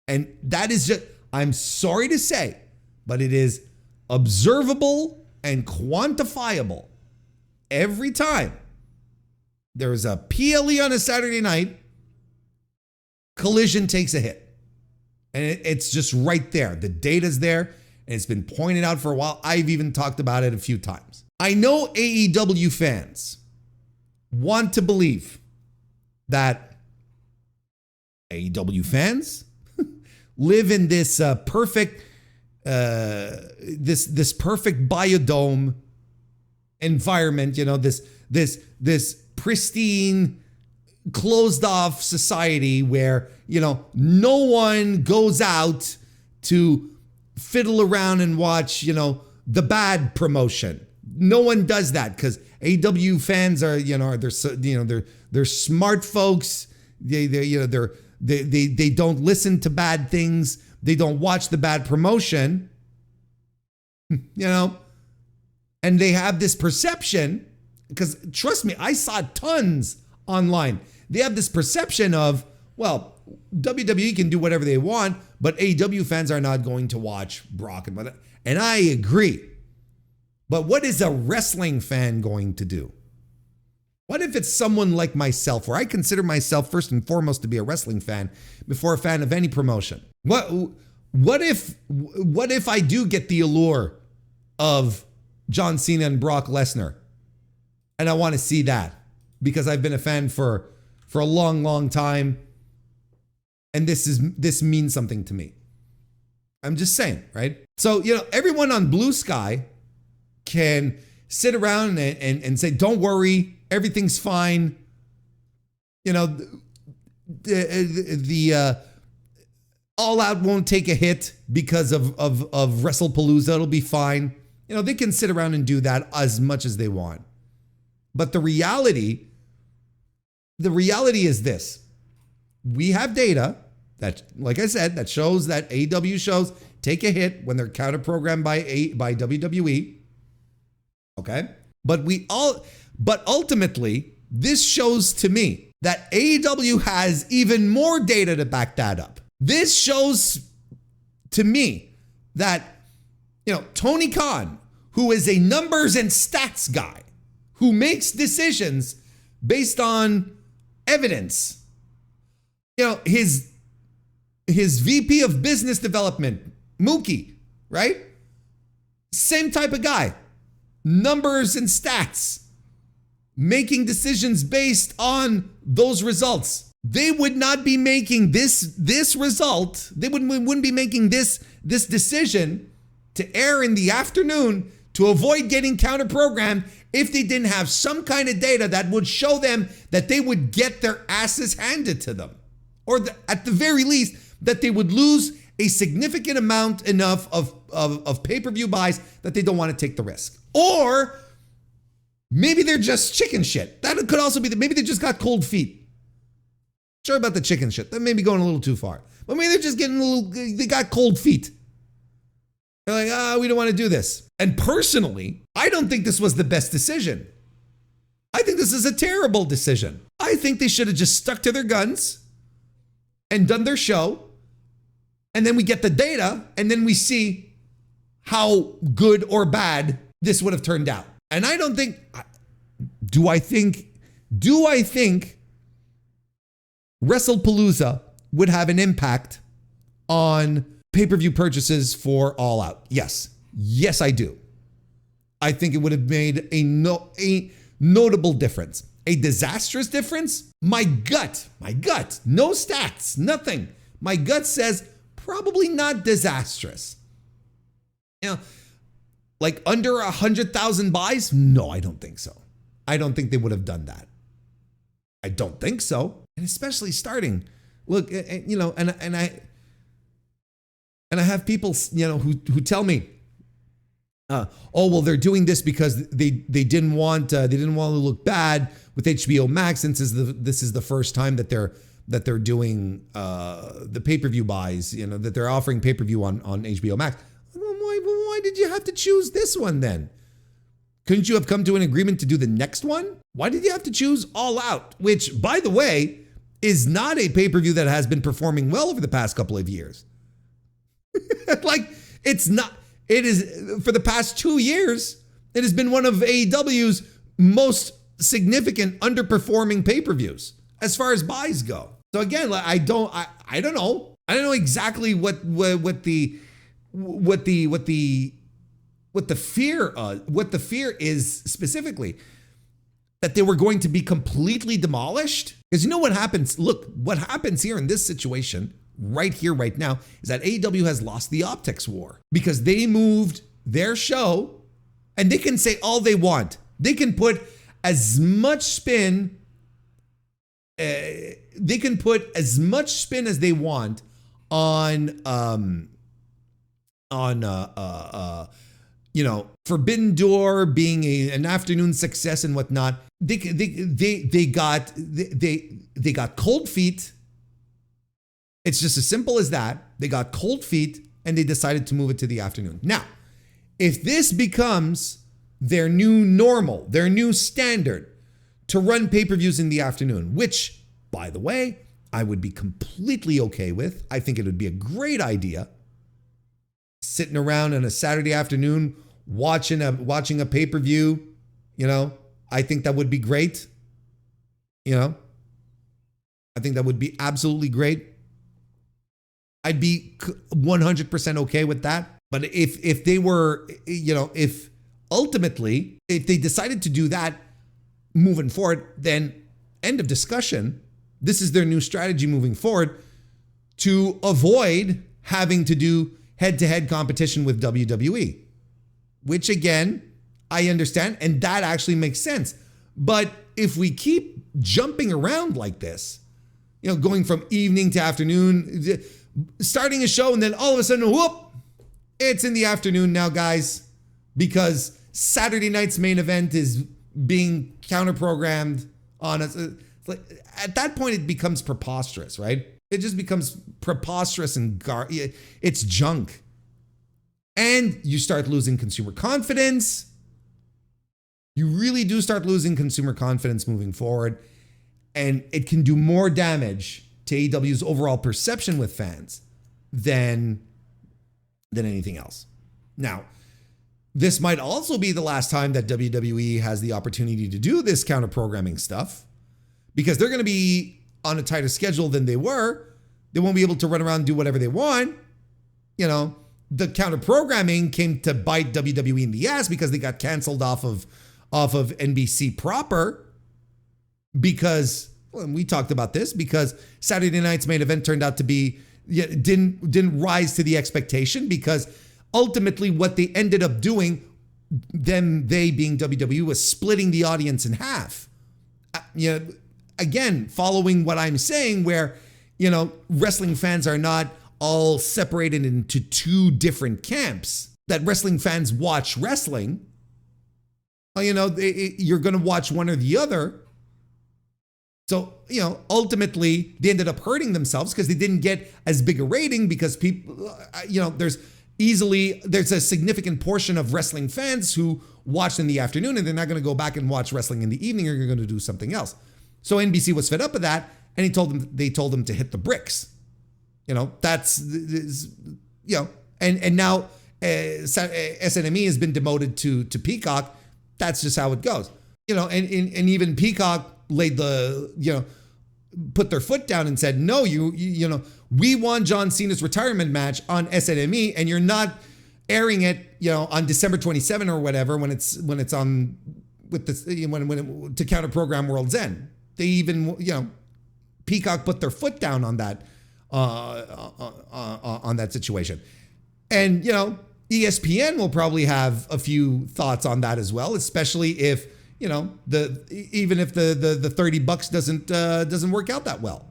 And that is just, I'm sorry to say, but it is observable and quantifiable. Every time there's a PLE on a Saturday night Collision takes a hit. And it's just right there. The data's there, and it's been pointed out for a while. I've even talked about it a few times. I know AEW fans want to believe that AEW fans live in this perfect biodome environment, this pristine, closed off society where, no one goes out to fiddle around and watch, the bad promotion. No one does that because AEW fans are, they're smart folks. They don't listen to bad things. They don't watch the bad promotion, and they have this perception, because trust me, I saw tons online. They have this perception of, well, WWE can do whatever they want, but AEW fans are not going to watch Brock and whatnot. And I agree. But what is a wrestling fan going to do? What if it's someone like myself, where I consider myself first and foremost to be a wrestling fan before a fan of any promotion? What if I do get the allure of John Cena and Brock Lesnar, and I want to see that because I've been a fan for a long, long time, and this means something to me. I'm just saying, right? So, everyone on Blue Sky can sit around and say, don't worry, everything's fine. The All Out won't take a hit because of WrestlePalooza. It'll be fine. They can sit around and do that as much as they want. But the reality is this. We have data that, like I said, that shows that AEW shows take a hit when they're counter-programmed by WWE. Okay? But ultimately, this shows to me that AEW has even more data to back that up. This shows to me that, Tony Khan, who is a numbers and stats guy, who makes decisions based on evidence, his VP of business development, Mookie, right? Same type of guy. Numbers and stats, making decisions based on those results. They would not be making this result. They wouldn't be making this decision to air in the afternoon to avoid getting counter-programmed if they didn't have some kind of data that would show them that they would get their asses handed to them. Or at the very least, that they would lose a significant amount enough of pay-per-view buys that they don't want to take the risk. Or maybe they're just chicken shit. That could also be maybe they just got cold feet. Sure about the chicken shit. That may be going a little too far. But maybe they're just they got cold feet. They're like, we don't want to do this. And personally, I don't think this was the best decision. I think this is a terrible decision. I think they should have just stuck to their guns and done their show. And then we get the data, and then we see how good or bad this would have turned out. And I don't think, do I think WrestlePalooza would have an impact on pay-per-view purchases for All Out? Yes. Yes, I do. I think it would have made a notable difference. A disastrous difference? My gut, no stats, nothing. My gut says probably not disastrous. Like under 100,000 buys? No, I don't think so. I don't think they would have done that. I don't think so. And especially starting, look, and I have people, who tell me, they're doing this because they didn't want to look bad with HBO Max, since this is the first time that they're doing the pay-per-view buys, that they're offering pay-per-view on HBO Max. Why did you have to choose this one then? Couldn't you have come to an agreement to do the next one? Why did you have to choose All Out, which, by the way, is not a pay-per-view that has been performing well over the past couple of years? It's not. It is, for the past 2 years, it has been one of AEW's most significant underperforming pay-per-views as far as buys go. So again, I don't know. I don't know exactly what the fear is specifically, that they were going to be completely demolished. Because you know what happens? Look, what happens here in this situation, right here, right now, is that AEW has lost the optics war because they moved their show, and they can say all they want. They can put as much spin. They can put as much spin as they want on Forbidden Door being an afternoon success and whatnot. They got cold feet. It's just as simple as that. They got cold feet and they decided to move it to the afternoon. Now, if this becomes their new normal, their new standard to run pay-per-views in the afternoon, which, by the way, I would be completely okay with. I think it would be a great idea. Sitting around on a Saturday afternoon watching a pay-per-view, I think that would be great. I think that would be absolutely great. I'd be 100% okay with that. But if they were, if they decided to do that moving forward, then end of discussion. This is their new strategy moving forward to avoid having to do head-to-head competition with WWE, which again, I understand, and that actually makes sense. But if we keep jumping around like this, going from evening to afternoon, starting a show and then all of a sudden, whoop, it's in the afternoon now, guys, because Saturday night's main event is being counter-programmed on us. At that point, it becomes preposterous, right? It just becomes preposterous and it's junk. And you start losing consumer confidence. You really do start losing consumer confidence moving forward. And it can do more damage to AEW's overall perception with fans than anything else. Now, this might also be the last time that WWE has the opportunity to do this counter-programming stuff, because they're going to be on a tighter schedule than they were. They won't be able to run around and do whatever they want. The counter-programming came to bite WWE in the ass because they got canceled off of NBC proper, because we talked about this, because Saturday night's main event turned out to be, didn't rise to the expectation, because ultimately what they ended up doing, they being WWE, was splitting the audience in half. Again, following what I'm saying, where, wrestling fans are not all separated into two different camps, that wrestling fans watch wrestling. You're going to watch one or the other. So, ultimately they ended up hurting themselves because they didn't get as big a rating, because people, there's a significant portion of wrestling fans who watch in the afternoon, and they're not going to go back and watch wrestling in the evening, or you're going to do something else. So NBC was fed up with that, and they told them to hit the bricks. And now SNME has been demoted to Peacock. That's just how it goes. And even Peacock put their foot down and said, no, we want John Cena's retirement match on SNME, and you're not airing it, on December 27 or whatever, when it's on with this, to counter program World's End. They even, Peacock put their foot down on that, on that situation. And, ESPN will probably have a few thoughts on that as well, especially if, even if the $30 doesn't work out that well,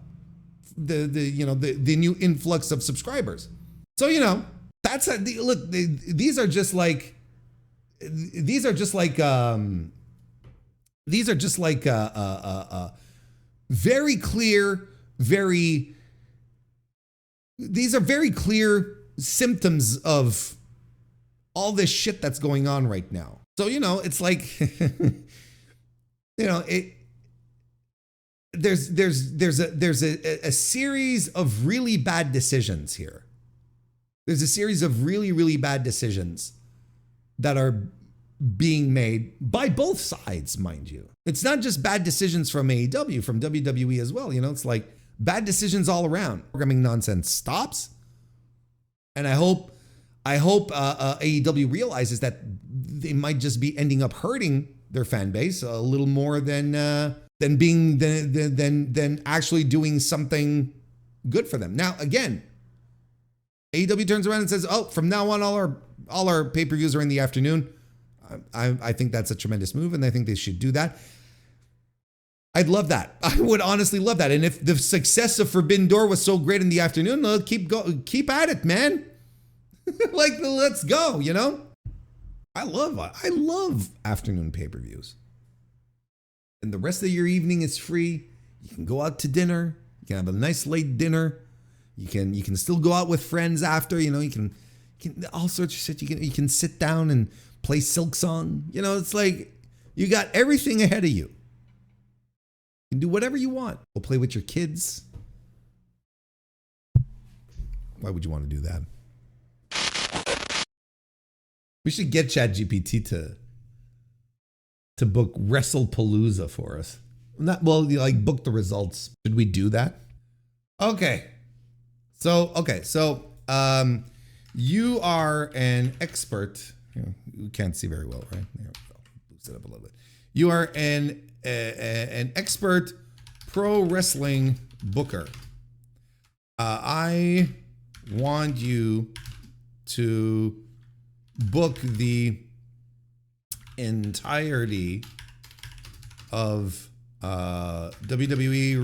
the new influx of subscribers. So, that's look, these are just like very clear, these are very clear symptoms of all this shit that's going on right now. So, it's like, there's a series of really bad decisions here. There's a series of really, really bad decisions that are being made by both sides, mind you. It's not just bad decisions from AEW, from WWE as well. It's like bad decisions all around. Programming nonsense stops. And I hope AEW realizes that they might just be ending up hurting their fan base a little more than actually doing something good for them. Now, again, AEW turns around and says, "Oh, from now on, all our pay-per-views are in the afternoon." I think that's a tremendous move, and I think they should do that. I'd love that. I would honestly love that. And if the success of Forbidden Door was so great in the afternoon, keep at it, man. Like, let's go, you know? I love afternoon pay-per-views. And the rest of your evening is free. You can go out to dinner. You can have a nice late dinner. You can still go out with friends after, you know, you can all sorts of shit. You can sit down and play Silk Song. You know, it's like you got everything ahead of you. You can do whatever you want. Go play with your kids. Why would you want to do that? We should get ChatGPT to book WrestlePalooza for us. Book the results. Should we do that? Okay. So you are an expert. You can't see very well, right? There we go. Boost it up a little bit. You are an expert pro wrestling booker. I want you to book the entirety of WWE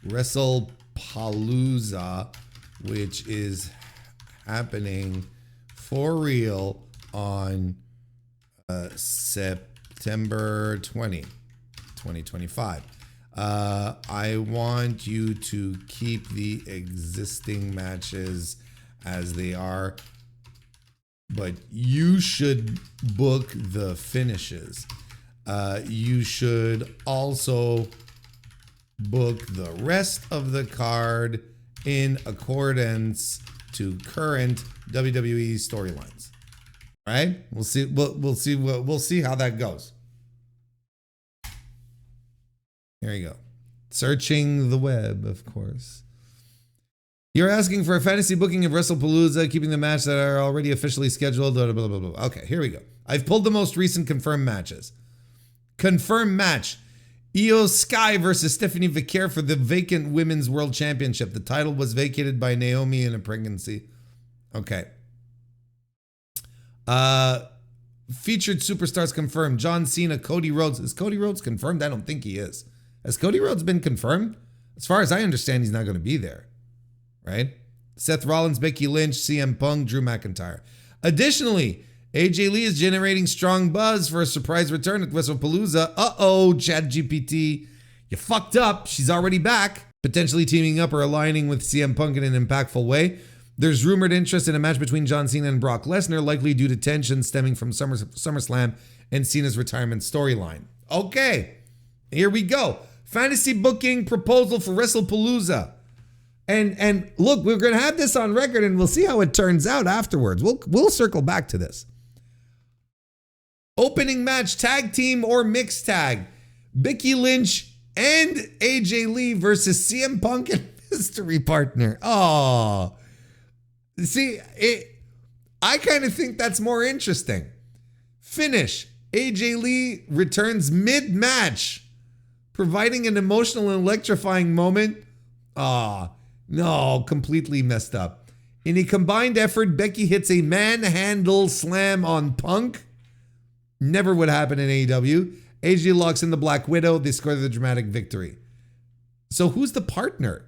WrestlePalooza, which is happening for real on September 20, 2025. I want you to keep the existing matches as they are, but you should book the finishes. You should also book the rest of the card in accordance to current WWE storylines. All right? We'll see how that goes. Here you go. Searching the web, of course. You're asking for a fantasy booking of WrestlePalooza, keeping the match that are already officially scheduled. Blah, blah, blah, blah. Okay, here we go. I've pulled the most recent confirmed matches. Confirmed match. Io Sky versus Stephanie Vicaire for the vacant Women's World Championship. The title was vacated by Naomi in a pregnancy. Okay. Featured superstars confirmed. John Cena, Cody Rhodes. Is Cody Rhodes confirmed? I don't think he is. Has Cody Rhodes been confirmed? As far as I understand, he's not going to be there. Right? Seth Rollins, Becky Lynch, CM Punk, Drew McIntyre. Additionally, AJ Lee is generating strong buzz for a surprise return at WrestlePalooza. Uh-oh, ChatGPT. You fucked up. She's already back. Potentially teaming up or aligning with CM Punk in an impactful way. There's rumored interest in a match between John Cena and Brock Lesnar, likely due to tension stemming from SummerSlam and Cena's retirement storyline. Okay, here we go. Fantasy booking proposal for WrestlePalooza. And look, we're going to have this on record and we'll see how it turns out afterwards. We'll circle back to this. Opening match, tag team or mixed tag. Becky Lynch and AJ Lee versus CM Punk and Mystery Partner. Oh, see, I kind of think that's more interesting. Finish. AJ Lee returns mid-match, providing an emotional and electrifying moment. No, completely messed up. In a combined effort, Becky hits a manhandle slam on Punk. Never would happen in AEW. AJ locks in the Black Widow. They score the dramatic victory. So who's the partner?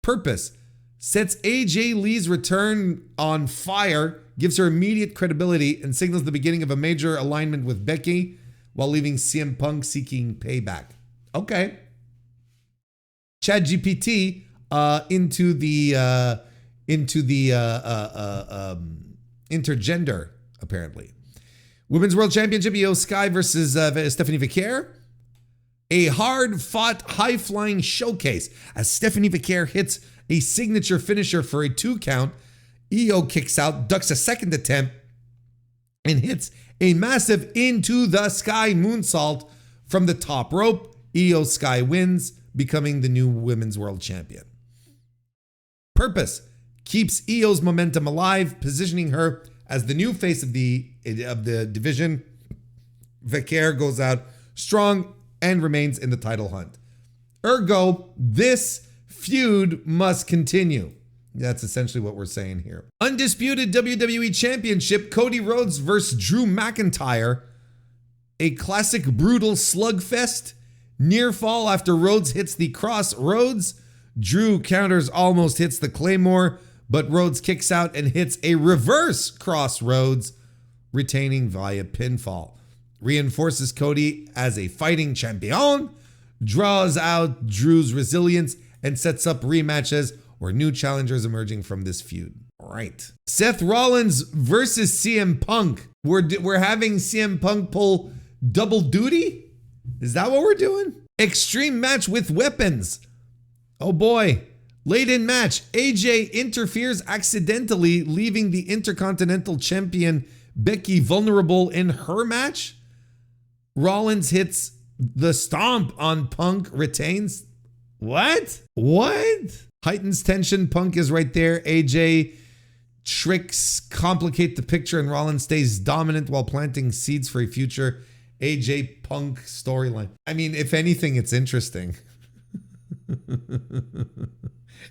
Purpose. Sets AJ Lee's return on fire, gives her immediate credibility, and signals the beginning of a major alignment with Becky while leaving CM Punk seeking payback. Okay. ChatGPT into the intergender, apparently. Women's World Championship, Io Sky versus Stephanie Vicaire. A hard-fought, high-flying showcase as Stephanie Vicaire hits a signature finisher for a 2 count. Io kicks out, ducks a second attempt, and hits a massive into the sky moonsault from the top rope. Io Sky wins. becoming the new Women's World Champion. Purpose keeps Io's momentum alive, positioning her as the new face of the division. Vaquer goes out strong and remains in the title hunt. Ergo, this feud must continue. That's essentially what we're saying here. Undisputed WWE Championship, Cody Rhodes versus Drew McIntyre. A classic brutal slugfest. Near fall after Rhodes hits the crossroads. Drew counters, almost hits the Claymore, but Rhodes kicks out and hits a reverse crossroads, retaining via pinfall. Reinforces Cody as a fighting champion, draws out Drew's resilience, and sets up rematches or new challengers emerging from this feud. All right. Seth Rollins versus CM Punk. We're having CM Punk pull double duty? Is that what we're doing? Extreme match with weapons. Oh boy. Late in match, AJ interferes accidentally, leaving the Intercontinental Champion Becky vulnerable in her match. Rollins hits the stomp on Punk, retains. What? Heightens tension. Punk is right there. AJ tricks complicate the picture, and Rollins stays dominant while planting seeds for a future AJ Punk storyline. I mean, if anything, it's interesting.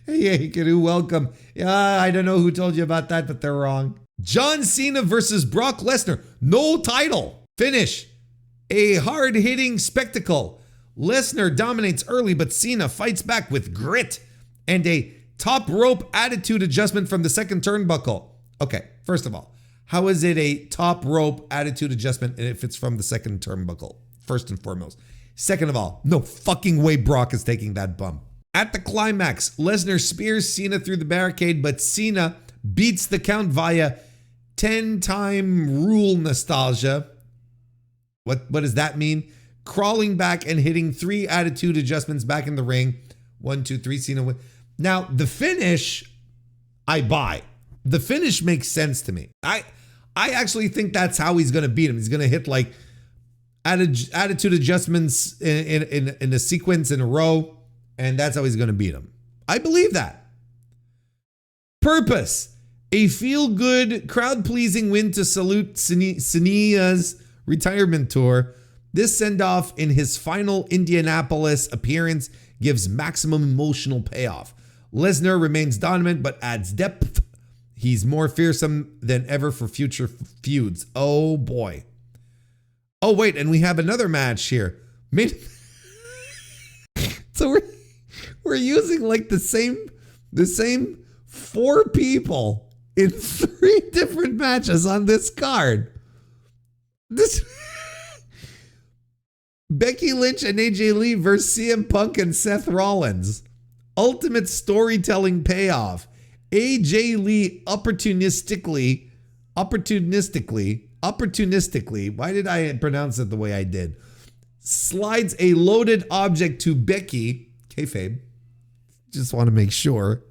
Hey, Kadu, welcome. Yeah, I don't know who told you about that, but they're wrong. John Cena versus Brock Lesnar. No title. Finish. A hard-hitting spectacle. Lesnar dominates early, but Cena fights back with grit and a top rope attitude adjustment from the second turnbuckle. Okay, first of all, how is it a top rope attitude adjustment if it's from the second turnbuckle? First and foremost. Second of all, no fucking way Brock is taking that bump. At the climax, Lesnar spears Cena through the barricade, but Cena beats the count via 10-time rule nostalgia. What does that mean? Crawling back and hitting 3 attitude adjustments back in the ring. 1, 2, 3, Cena win. Now, the finish, I buy. The finish makes sense to me. I actually think that's how he's going to beat him. He's going to hit like attitude adjustments in a sequence in a row, and that's how he's going to beat him. I believe that. Purpose. A feel-good, crowd-pleasing win to salute Cena's retirement tour. This send-off in his final Indianapolis appearance gives maximum emotional payoff. Lesnar remains dominant but adds depth. He's more fearsome than ever for future feuds. Oh boy. Oh wait, and we have another match here. So we're using like the same 4 people in 3 different matches on this card. This Becky Lynch and AJ Lee versus CM Punk and Seth Rollins. Ultimate storytelling payoff. AJ Lee opportunistically, why did I pronounce it the way I did? Slides a loaded object to Becky, kayfabe, just want to make sure,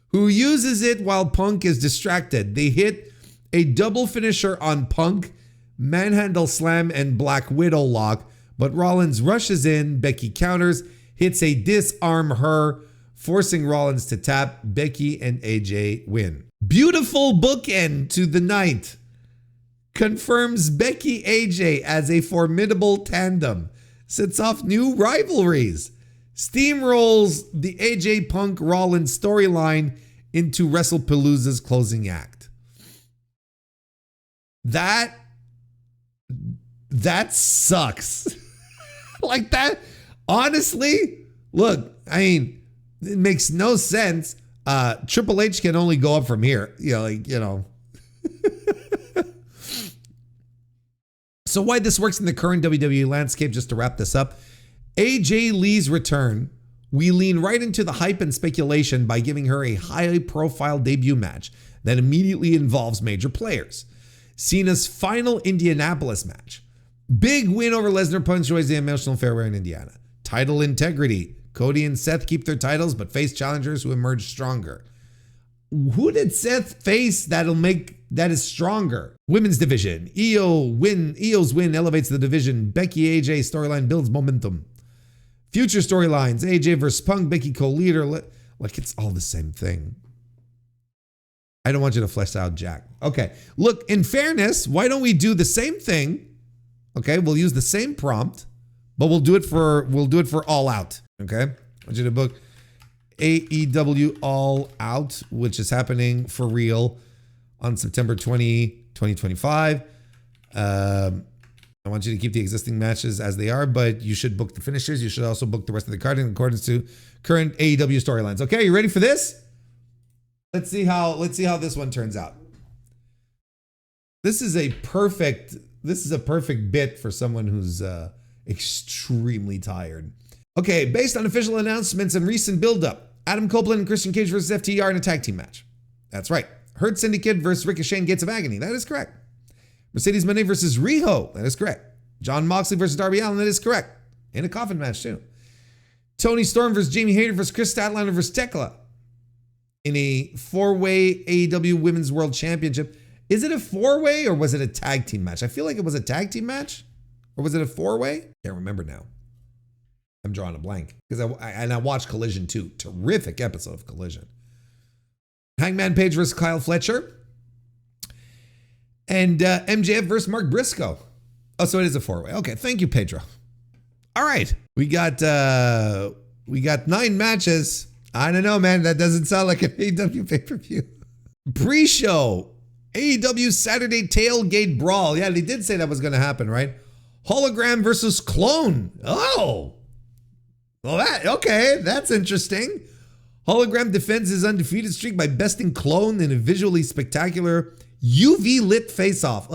who uses it while Punk is distracted. They hit a double finisher on Punk, manhandle slam and Black Widow lock, but Rollins rushes in, Becky counters, hits a disarm her, forcing Rollins to tap. Becky and AJ win. Beautiful bookend to the night. Confirms Becky AJ as a formidable tandem. Sets off new rivalries. Steamrolls the AJ Punk Rollins storyline into WrestlePalooza's closing act. That sucks. Like that, honestly, look, I mean, it makes no sense. Triple H can only go up from here. So why this works in the current WWE landscape, just to wrap this up, AJ Lee's return, we lean right into the hype and speculation by giving her a high-profile debut match that immediately involves major players. Cena's final Indianapolis match. Big win over Lesnar punctuates the emotional farewell in Indiana. Title integrity. Cody and Seth keep their titles but face challengers who emerge stronger. Who did Seth face that is stronger? Women's division. Io's win elevates the division. Becky AJ storyline builds momentum. Future storylines, AJ versus Punk, Becky co-leader. Like, it's all the same thing. I don't want you to flesh out Jack. Okay, look, in fairness, why don't we do the same thing? Okay, we'll use the same prompt, but we'll do it for All Out. Okay, I want you to book AEW All Out, which is happening for real on September 20, 2025. I want you to keep the existing matches as they are, but you should book the finishers. You should also book the rest of the card in accordance to current AEW storylines. Okay, you ready for this? Let's see how this one turns out. This is a perfect bit for someone who's extremely tired. Okay, based on official announcements and recent build-up, Adam Copeland and Christian Cage versus FTR in a tag team match. That's right. Hurt Syndicate versus Ricochet and Gates of Agony. That is correct. Mercedes Moné versus Riho. That is correct. John Moxley versus Darby Allin. That is correct. In a coffin match, too. Tony Storm versus Jamie Hayter versus Chris Statlander versus Tekla. In a four-way AEW Women's World Championship. Is it a four-way or was it a tag team match? I feel like it was a tag team match. Or was it a four-way? Can't remember now. I'm drawing a blank. Because I watched Collision too. Terrific episode of Collision. Hangman Page versus Kyle Fletcher. And MJF versus Mark Briscoe. Oh, so it is a four-way. Okay, thank you, Pedro. All right, we got 9 matches. I don't know, man. That doesn't sound like an AEW pay-per-view. Pre-show, AEW Saturday Tailgate Brawl. Yeah, they did say that was going to happen, right? Hologram versus Clone. Oh, well, okay, that's interesting. Hologram defends his undefeated streak by besting Clone in a visually spectacular UV lit face-off.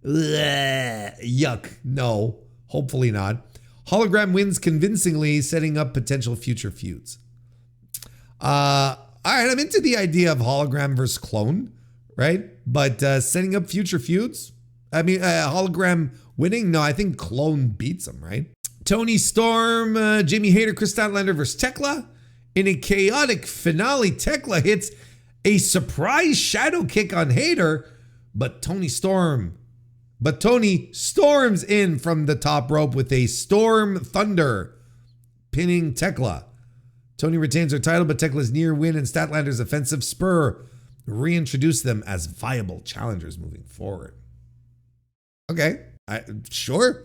Yuck. No, hopefully not. Hologram wins convincingly, setting up potential future feuds. All right, I'm into the idea of Hologram versus Clone, right? But setting up future feuds? I mean, Hologram winning? No, I think Clone beats him, right? Tony Storm, Jamie Hayter, Chris Statlander versus Tekla. In a chaotic finale, Tekla hits a surprise shadow kick on Hayter, but Tony storms in from the top rope with a Storm Thunder, pinning Tekla. Tony retains her title, but Tekla's near win and Statlander's offensive spur reintroduce them as viable challengers moving forward. Okay, sure.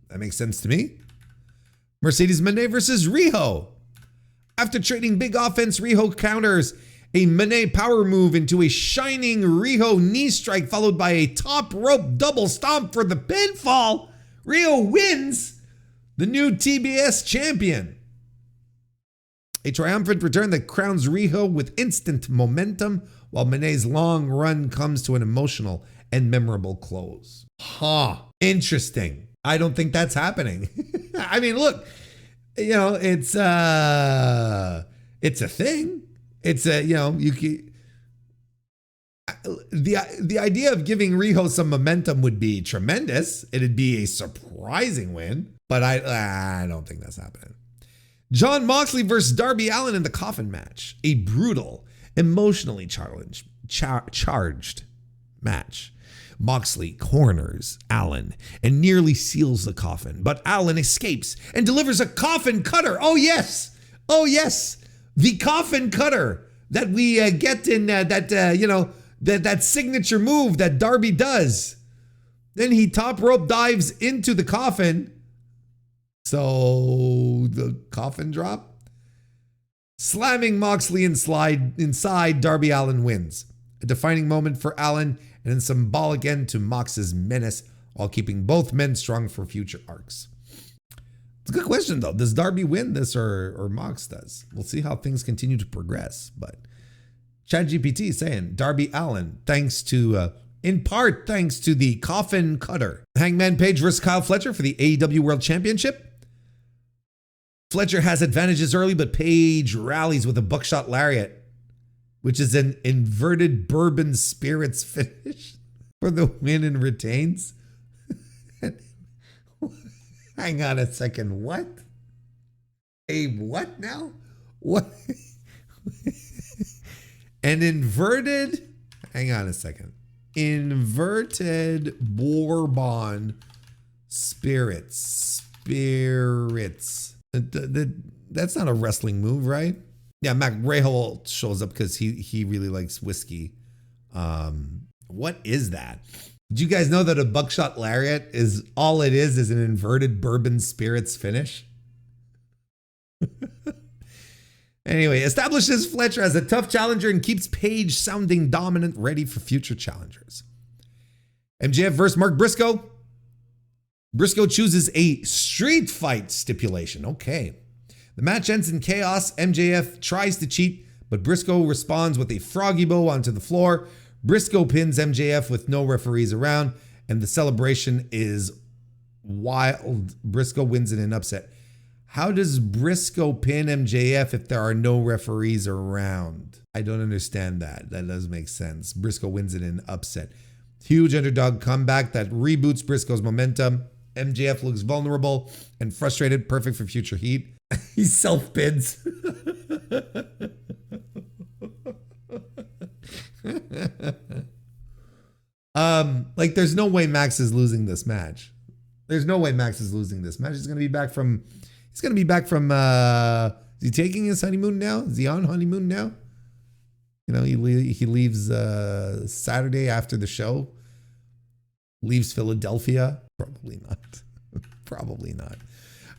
That makes sense to me. Mercedes Moné versus Riho. After trading big offense, Riho counters a Moné power move into a shining Riho knee strike followed by a top rope double stomp for the pinfall. Riho wins, the new TBS champion. A triumphant return that crowns Riho with instant momentum while Moné's long run comes to an emotional and memorable close. Interesting. I don't think that's happening. I mean, look, you know, it's a thing. It's a, you know, the idea of giving Riho some momentum would be tremendous. It'd be a surprising win, but I don't think that's happening. John Moxley versus Darby Allin in the coffin match. A brutal, emotionally charged match. Moxley corners Allin and nearly seals the coffin, but Allin escapes and delivers a coffin cutter. Oh yes, the coffin cutter that we get in that signature move that Darby does. Then he top rope dives into the coffin. So the coffin drop, slamming Moxley inside. Darby Allin wins. A defining moment for Allin and a symbolic end to Mox's menace while keeping both men strong for future arcs. It's a good question, though. Does Darby win this or Mox does? We'll see how things continue to progress. But ChatGPT is saying Darby Allin, in part thanks to the coffin cutter. Hangman Page versus Kyle Fletcher for the AEW World Championship. Fletcher has advantages early, but Page rallies with a buckshot lariat, which is an inverted bourbon spirits finish for the win and retains. Hang on a second. What? A what now? What? An inverted, hang on a second. Inverted bourbon spirits spirits. That's not a wrestling move, right? Yeah, McRayhole shows up because he really likes whiskey. What is that? Did you guys know that a buckshot lariat is all it is an inverted bourbon spirits finish? Anyway, establishes Fletcher as a tough challenger and keeps Page sounding dominant, ready for future challengers. MJF versus Mark Briscoe. Briscoe chooses a street fight stipulation. Okay. The match ends in chaos. MJF tries to cheat, but Briscoe responds with a froggy bow onto the floor. Briscoe pins MJF with no referees around, and the celebration is wild. Briscoe wins in an upset. How does Briscoe pin MJF if there are no referees around? I don't understand that. That does make sense. Briscoe wins in an upset. Huge underdog comeback that reboots Briscoe's momentum. MJF looks vulnerable and frustrated, perfect for future heat. He self-pins. Like there's no way Max is losing this match. There's no way Max is losing this match. He's going to be back from is he taking his honeymoon now? Is he on honeymoon now? You know, he leaves Saturday after the show. Leaves Philadelphia. Probably not. Probably not.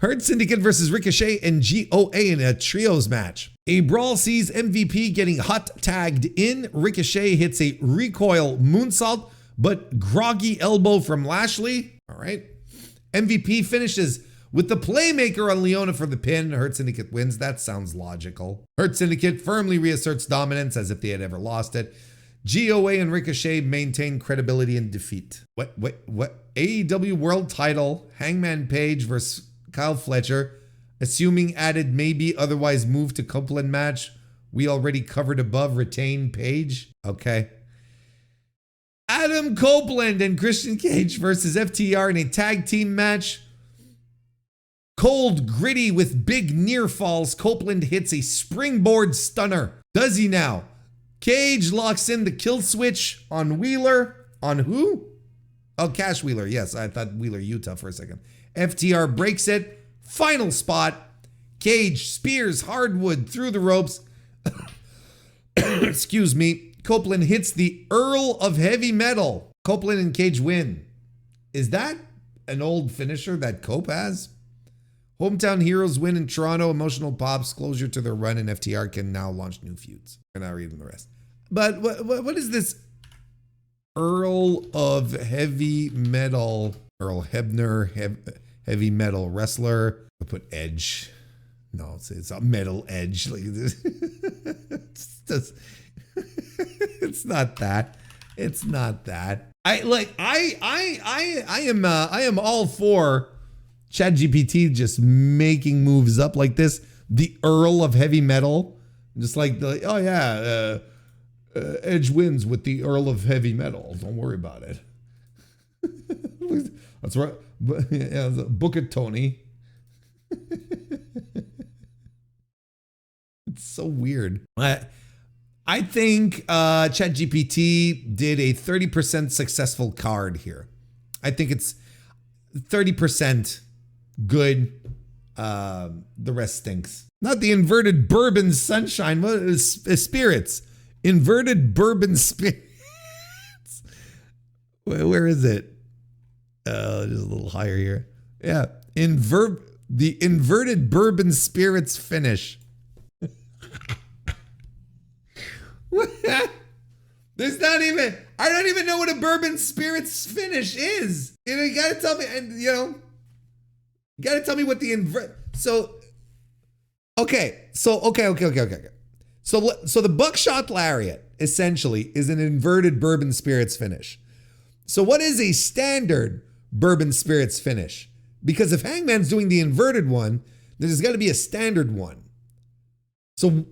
Hurt Syndicate versus Ricochet and GOA in a trios match. A brawl sees MVP getting hot tagged in. Ricochet hits a recoil moonsault, but groggy elbow from Lashley. All right. MVP finishes with the playmaker on Leona for the pin. Hurt Syndicate wins. That sounds logical. Hurt Syndicate firmly reasserts dominance as if they had ever lost it. GOA and Ricochet maintain credibility in defeat. What? AEW World Title, Hangman Page versus Kyle Fletcher, assuming added maybe otherwise moved to Copeland match. We already covered above, retain Page. Okay. Adam Copeland and Christian Cage versus FTR in a tag team match. Cold, gritty with big near falls. Copeland hits a springboard stunner. Does he now? Cage locks in the kill switch on Wheeler. On who? Oh, Cash Wheeler. Yes, I thought Wheeler, Utah for a second. FTR breaks it. Final spot. Cage spears Hardwood through the ropes. Excuse me. Copeland hits the Earl of Heavy Metal. Copeland and Cage win. Is that an old finisher that Cope has? Hometown Heroes win in Toronto. Emotional pops. Closure to their run, and FTR can now launch new feuds. I'm not reading the rest. But what is this Earl of Heavy Metal? Earl Hebner, heavy metal wrestler. I put Edge. No, it's a metal edge. Like it's not that. It's not that. I am all for ChatGPT just making moves up like this. The Earl of Heavy Metal. Just like Edge wins with the Earl of Heavy Metal. Don't worry about it. That's right. Book it, Tony. It's so weird. I think ChatGPT did a 30% successful card here. I think it's 30% good. The rest stinks. Not the inverted bourbon sunshine. What is spirits? Inverted bourbon spirits. Where is it? Just a little higher here. Yeah. The inverted bourbon spirits finish. There's not even, I don't even know what a bourbon spirits finish is. You know, you gotta tell me, and you know, you gotta tell me what the Okay. So the buckshot lariat essentially is an inverted bourbon spirits finish. So what is a standard bourbon spirits finish? Because if Hangman's doing the inverted one, there's got to be a standard one. So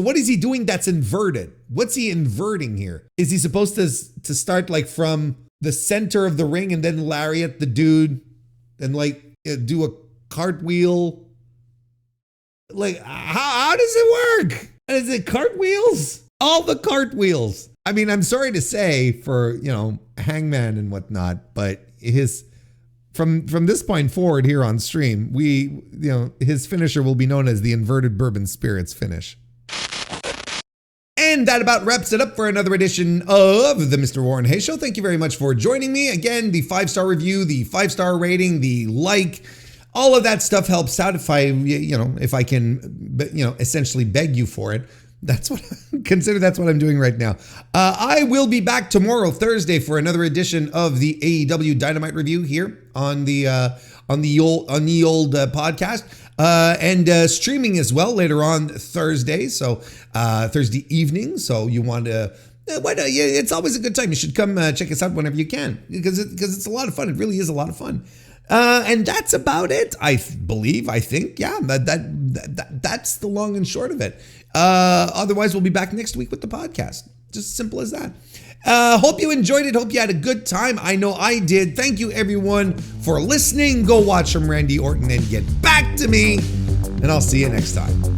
what is he doing that's inverted? What's he inverting here? Is he supposed to start like from the center of the ring and then lariat the dude and like do a cartwheel? Like, how does it work? Is it cartwheels? All the cartwheels. I mean, I'm sorry to say for, you know, Hangman and whatnot, but his from this point forward here on stream, his finisher will be known as the inverted bourbon spirits finish. And that about wraps it up for another edition of the Mr. Warren Hayes Show. Thank you very much for joining me. Again, the 5-star review, the 5-star rating, the like, all of that stuff helps out. If I can, essentially beg you for it. That's what I'm doing right now. I will be back tomorrow, Thursday, for another edition of the AEW Dynamite review here on the old podcast. And streaming as well later on Thursday, so Thursday evening. So you want to, it's always a good time. You should come check us out whenever you can, because it's a lot of fun. It really is a lot of fun. And that's about it. I think, yeah, that's the long and short of it. Otherwise, we'll be back next week with the podcast. Just simple as that. Hope you enjoyed it. Hope you had a good time. I know I did. Thank you, everyone, for listening. Go watch some Randy Orton and get back to me. And I'll see you next time.